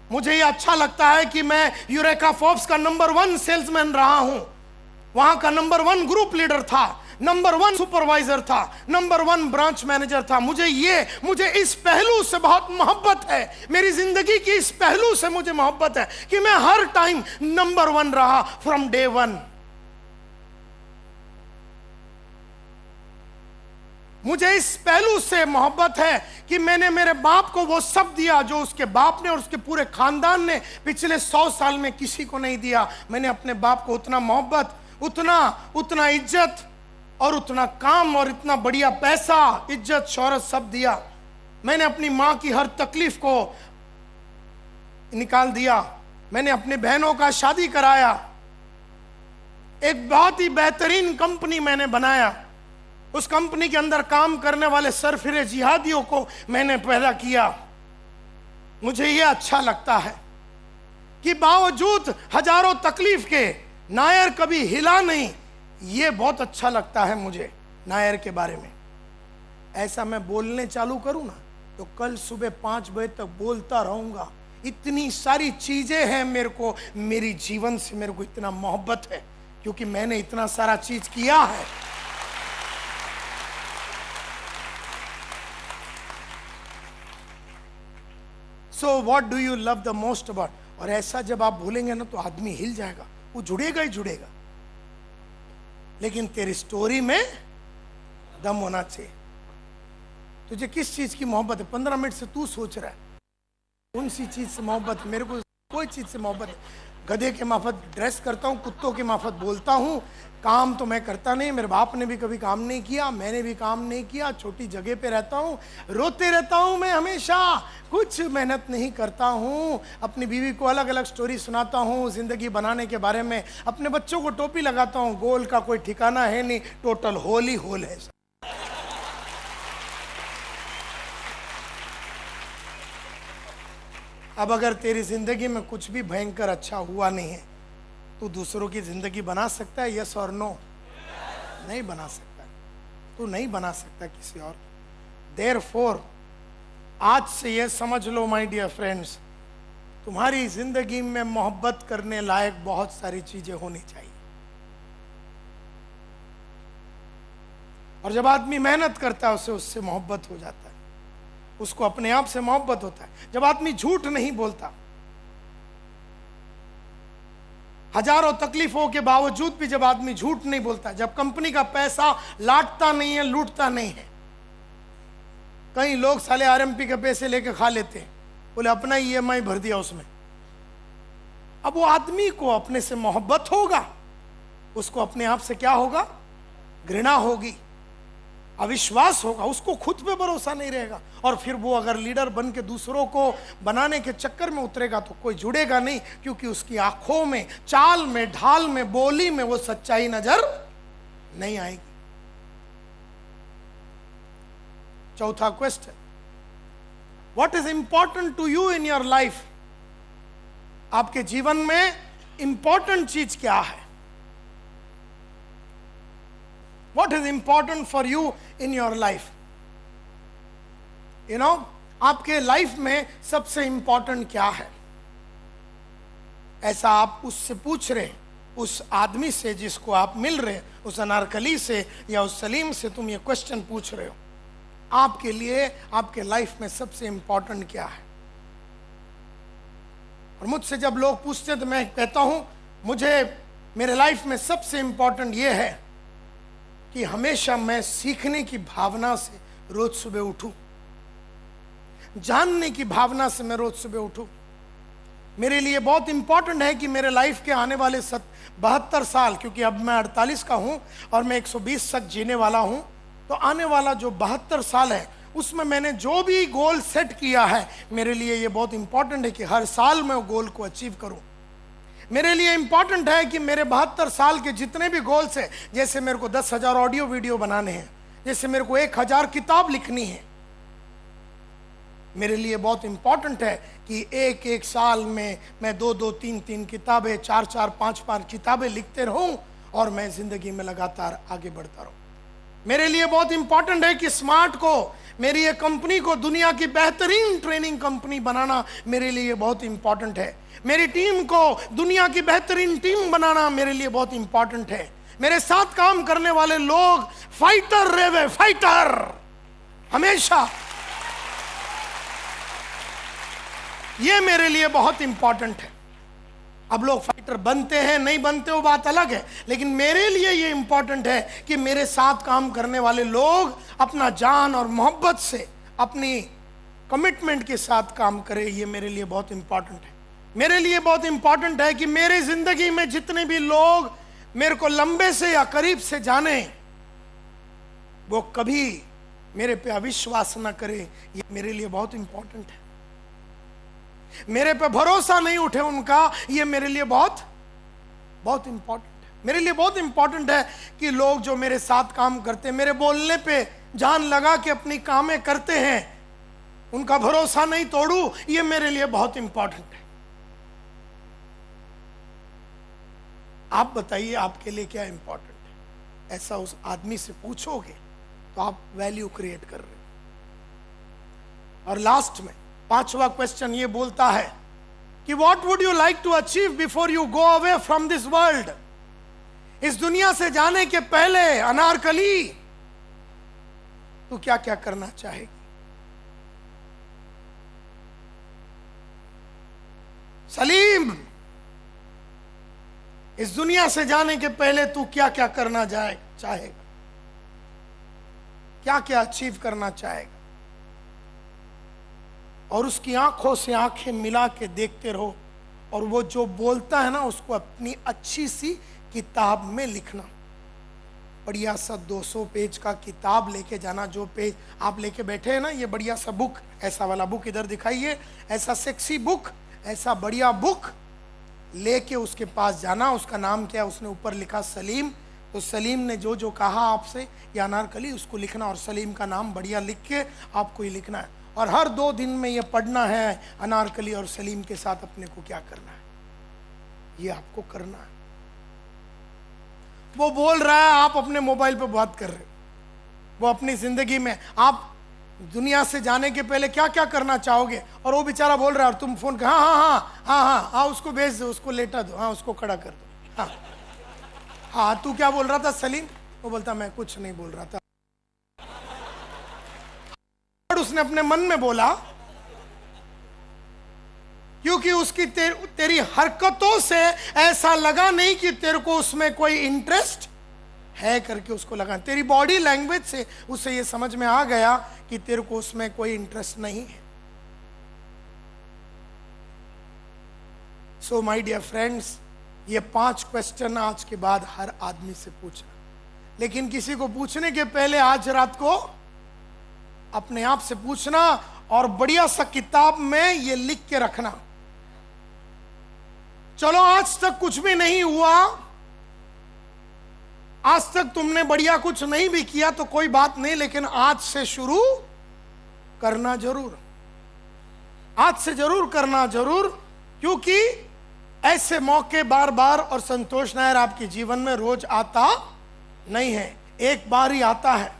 मुझे ये अच्छा लगता है कि मैं यूरेका फोर्ब्स का नंबर 1 सेल्समैन रहा हूं, वहां का नंबर 1 ग्रुप लीडर था, नंबर 1 सुपरवाइजर था, नंबर 1 ब्रांच मैनेजर था। मुझे इस पहलू से बहुत मोहब्बत है। मेरी जिंदगी की इस पहलू से मुझे मोहब्बत है कि मैं हर टाइम नंबर 1 रहा फ्रॉम डे 1। मुझे इस पहलू से मोहब्बत है कि मैंने मेरे बाप को वो सब दिया जो उसके बाप ने और उसके पूरे खानदान ने पिछले 100 साल में किसी को नहीं दिया। मैंने अपने बाप को उतना मोहब्बत, उतना उतना इज्जत और उतना काम और इतना बढ़िया पैसा, इज्जत, शोहरत सब दिया। मैंने अपनी माँ की हर तकलीफ को निकाल दिया। मैंने अपने बहनों का शादी कराया। एक बहुत ही बेहतरीन कंपनी मैंने बनाया। उस कंपनी के अंदर काम करने वाले सरफिरे जिहादियों को मैंने पैदा किया। मुझे यह अच्छा लगता है कि बावजूद हजारों तकलीफ के नायर कभी हिला नहीं। ये बहुत अच्छा लगता है मुझे नायर के बारे में। ऐसा मैं बोलने चालू करूं ना तो कल सुबह 5 बजे तक बोलता रहूंगा। इतनी सारी चीजें हैं मेरे को, मेरी जीवन से मेरे को इतना मोहब्बत है क्योंकि मैंने इतना सारा चीज किया है। So what do you love the most about? और ऐसा जब आप भूलेंगे ना तो आदमी हिल जाएगा, वो जुड़ेगा ही जुड़ेगा। लेकिन तेरी स्टोरी में दम होना चाहिए। तुझे किस चीज की मोहब्बत है? 15 मिनट से तू सोच रहा है कौन सी चीज से मोहब्बत है। मेरे को कोई चीज से मोहब्बत है। गधे के माफत ड्रेस करता हूँ, कुत्तों के माफत बोलता हूँ, काम तो मैं करता नहीं। मेरे बाप ने भी कभी काम नहीं किया, मैंने भी काम नहीं किया। छोटी जगह पे रहता हूँ, रोते रहता हूँ मैं हमेशा, कुछ मेहनत नहीं करता हूँ। अपनी बीवी को अलग अलग स्टोरी सुनाता हूँ जिंदगी बनाने के बारे में। अपने बच्चों को टोपी लगाता हूँ, गोल का कोई ठिकाना है नहीं, टोटल होल ही होल है। अब अगर तेरी जिंदगी में कुछ भी भयंकर अच्छा हुआ नहीं है, तू दूसरों की जिंदगी बना सकता है? यस और नो? नहीं बना सकता। तू नहीं बना सकता किसी और। देयरफॉर आज से ये समझ लो माय डियर फ्रेंड्स, तुम्हारी जिंदगी में मोहब्बत करने लायक बहुत सारी चीजें होनी चाहिए। और जब आदमी मेहनत करता है उसे उससे मोहब्बत हो जाता है, उसको अपने आप से मोहब्बत होता है। जब आदमी झूठ नहीं बोलता, हजारों तकलीफों के बावजूद भी जब आदमी झूठ नहीं बोलता, जब कंपनी का पैसा लाटता नहीं है, लूटता नहीं है। कई लोग साले आरएमपी के पैसे लेके खा लेते हैं, बोले अपना ईएमआई भर दिया उसमें। अब वो आदमी को अपने से मोहब्बत होगा, उसको अपने आप से क्या होगा? घृणा होगी, अविश्वास होगा, उसको खुद पे भरोसा नहीं रहेगा। और फिर वो अगर लीडर बन के दूसरों को बनाने के चक्कर में उतरेगा तो कोई जुड़ेगा नहीं, क्योंकि उसकी आंखों में, चाल में, ढाल में, बोली में वो सच्चाई नजर नहीं आएगी। चौथा question, what is important to you in your life? आपके जीवन में इंपॉर्टेंट चीज क्या है? What is important for you in your life? You know, आपके लाइफ में सबसे इंपॉर्टेंट क्या है? ऐसा आप उससे पूछ रहे, उस आदमी से जिसको आप मिल रहे, उस अनारकली से या उस सलीम से तुम ये क्वेश्चन पूछ रहे हो, आपके लिए आपके लाइफ में सबसे इंपॉर्टेंट क्या है? और मुझसे जब लोग पूछते हैं तो मैं कहता हूं, मुझे मेरे लाइफ में सबसे इंपॉर्टेंट ये है कि हमेशा मैं सीखने की भावना से रोज सुबह उठूं, जानने की भावना से मैं रोज सुबह उठूं। मेरे लिए बहुत इंपॉर्टेंट है कि मेरे लाइफ के आने वाले 72 साल, क्योंकि अब मैं 48 का हूं और मैं 120 तक जीने वाला हूं, तो आने वाला जो 72 साल है उसमें मैंने जो भी गोल सेट किया है, मेरे लिए ये बहुत इंपॉर्टेंट है कि हर साल मैं वो गोल को अचीव करूं। मेरे लिए इंपॉर्टेंट है कि मेरे 72 साल के जितने भी गोल्स हैं, जैसे मेरे को 10,000 ऑडियो वीडियो बनाने हैं, जैसे मेरे को 1000 किताब लिखनी है, मेरे लिए बहुत इंपॉर्टेंट है कि एक एक साल में मैं 2-2, 3-3 किताबें, 4-4, 5-5 किताबें लिखते रहूं और मैं जिंदगी में लगातार आगे बढ़ता रहूं। मेरे लिए बहुत इंपॉर्टेंट है कि स्मार्ट को, मेरी ये कंपनी को दुनिया की बेहतरीन ट्रेनिंग कंपनी बनाना मेरे लिए बहुत इंपॉर्टेंट है। मेरी टीम को दुनिया की बेहतरीन टीम बनाना मेरे लिए बहुत इंपॉर्टेंट है। मेरे साथ काम करने वाले लोग फाइटर रहे, फाइटर हमेशा, ये मेरे लिए बहुत इंपॉर्टेंट है। अब लोग फाइटर बनते हैं नहीं बनते वो बात अलग है, लेकिन मेरे लिए ये इंपॉर्टेंट है कि मेरे साथ काम करने वाले लोग अपना जान और मोहब्बत से, अपनी कमिटमेंट के साथ काम करें। ये मेरे लिए बहुत इंपॉर्टेंट है। मेरे लिए बहुत इंपॉर्टेंट है कि मेरे जिंदगी में जितने भी लोग मेरे को लंबे से या करीब से जाने, वो कभी मेरे पे अविश्वास ना करे, ये मेरे लिए बहुत इंपॉर्टेंट है। मेरे पे भरोसा नहीं उठे उनका, ये मेरे लिए बहुत बहुत इंपॉर्टेंट है। मेरे लिए बहुत इंपॉर्टेंट है कि लोग जो मेरे साथ काम करते हैं, मेरे बोलने पे जान लगा के अपनी कामें करते हैं, उनका भरोसा नहीं तोड़ू, ये मेरे लिए बहुत इंपॉर्टेंट है। आप बताइए आपके लिए क्या इंपॉर्टेंट है? ऐसा उस आदमी से पूछोगे तो आप वैल्यू क्रिएट कर रहे हो। और लास्ट में 5वां क्वेश्चन ये बोलता है कि what would you like to achieve before you go away from this world? इस दुनिया से जाने के पहले अनारकली तू क्या क्या करना चाहेगी? सलीम, इस दुनिया से जाने के पहले तू क्या क्या करना चाहेगा? क्या क्या अचीव करना चाहेगा? और उसकी आंखों से आंखें मिला के देखते रहो, और वो जो बोलता है ना उसको अपनी अच्छी सी किताब में लिखना। बढ़िया सा 200 पेज का किताब लेके जाना। जो पेज आप लेके बैठे हैं ना, ये बढ़िया सा बुक, ऐसा वाला बुक इधर दिखाइए, ऐसा सेक्सी बुक, ऐसा बढ़िया बुक लेके उसके पास जाना। उसका नाम क्या है? उसने ऊपर लिखा सलीम। तो सलीम ने जो जो कहा आपसे, या अनारकली, उसको लिखना, और सलीम का नाम बढ़िया लिख के आपको ही लिखना है। और हर 2 दिन में ये पढ़ना है, अनारकली और सलीम के साथ अपने को क्या करना है, ये आपको करना है। वो बोल रहा है, आप अपने मोबाइल पे बात कर रहे हो। वो अपनी जिंदगी में आप दुनिया से जाने के पहले क्या क्या करना चाहोगे, और वो बेचारा बोल रहा है, और तुम फोन कर, हाँ हाँ हाँ हाँ हाँ हाँ, उसको भेज दो, उसको लेटा दो, हाँ उसको खड़ा कर दो, हाँ हाँ। तू क्या बोल रहा था सलीम? वो बोलता मैं कुछ नहीं बोल रहा था। और उसने अपने मन में बोला, क्योंकि उसकी तेरी हरकतों से ऐसा लगा नहीं कि तेरे को उसमें कोई इंटरेस्ट है करके उसको लगा। तेरी बॉडी लैंग्वेज से उसे ये समझ में आ गया कि तेरे को उसमें कोई इंटरेस्ट नहीं है। सो माय डियर फ्रेंड्स, ये 5 क्वेश्चन आज के बाद हर आदमी से पूछना, लेकिन किसी को पूछने के पहले आज रात को अपने आप से पूछना, और बढ़िया सा किताब में ये लिख के रखना। चलो आज तक कुछ भी नहीं हुआ, आज तक तुमने बढ़िया कुछ नहीं भी किया तो कोई बात नहीं, लेकिन आज से शुरू करना जरूर, आज से जरूर करना जरूर, क्योंकि ऐसे मौके बार बार और संतोष नायर आपके जीवन में रोज आता नहीं है, एक बार ही आता है।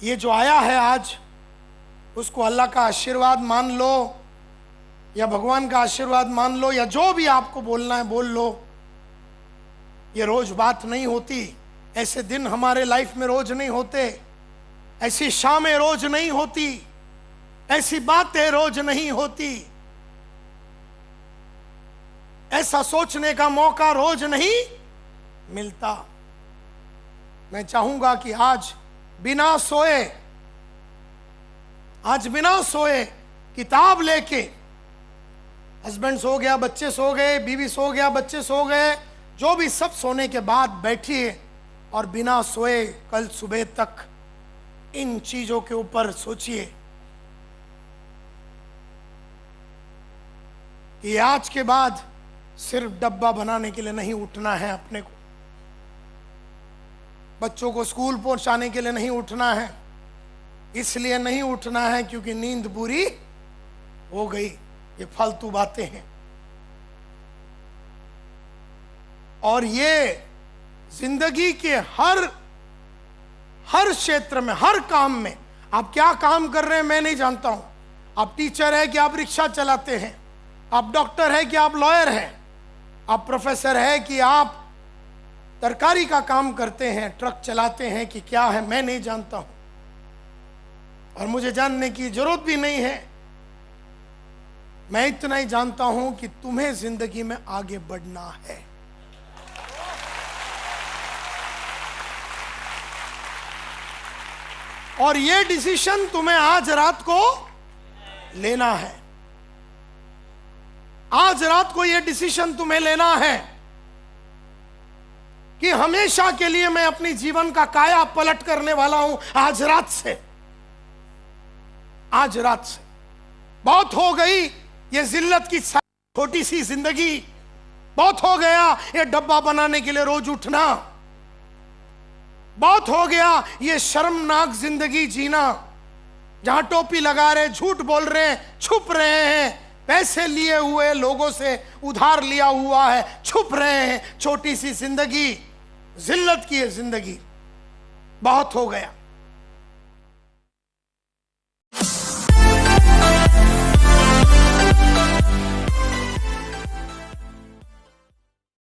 ये जो आया है आज, उसको अल्लाह का आशीर्वाद मान लो, या भगवान का आशीर्वाद मान लो, या जो भी आपको बोलना है बोल लो। ये रोज बात नहीं होती, ऐसे दिन हमारे लाइफ में रोज नहीं होते, ऐसी शामें रोज नहीं होती, ऐसी बातें रोज नहीं होती, ऐसा सोचने का मौका रोज नहीं मिलता। मैं चाहूंगा कि आज बिना सोए, आज बिना सोए किताब लेके, हस्बैंड सो गया, बच्चे सो गए, बीवी सो गया, बच्चे सो गए, जो भी सब सोने के बाद बैठिए और बिना सोए कल सुबह तक इन चीजों के ऊपर सोचिए कि आज के बाद सिर्फ डब्बा बनाने के लिए नहीं उठना है, अपने को बच्चों को स्कूल पहुंचाने के लिए नहीं उठना है, इसलिए नहीं उठना है क्योंकि नींद पूरी हो गई। ये फालतू बातें हैं। और ये जिंदगी के हर क्षेत्र में, हर काम में, आप क्या काम कर रहे हैं मैं नहीं जानता हूं। आप टीचर है कि आप रिक्शा चलाते हैं, आप डॉक्टर है कि आप लॉयर हैं, आप प्रोफेसर है कि आप तरकारी का काम करते हैं, ट्रक चलाते हैं कि क्या है मैं नहीं जानता हूं, और मुझे जानने की जरूरत भी नहीं है। मैं इतना ही जानता हूं कि तुम्हें जिंदगी में आगे बढ़ना है। और ये डिसीजन तुम्हें आज रात को लेना है। आज रात को यह डिसीजन तुम्हें लेना है कि हमेशा के लिए मैं अपनी जीवन का काया पलट करने वाला हूं। आज रात से, आज रात से बहुत हो गई ये जिल्लत की छोटी सी जिंदगी, बहुत हो गया ये डब्बा बनाने के लिए रोज उठना, बहुत हो गया ये शर्मनाक जिंदगी जीना, जहां टोपी लगा रहे, झूठ बोल रहे हैं, छुप रहे हैं, पैसे लिए हुए लोगों से उधार लिया हुआ है, छुप रहे हैं। छोटी सी जिंदगी, जिल्लत की है जिंदगी, बहुत हो गया।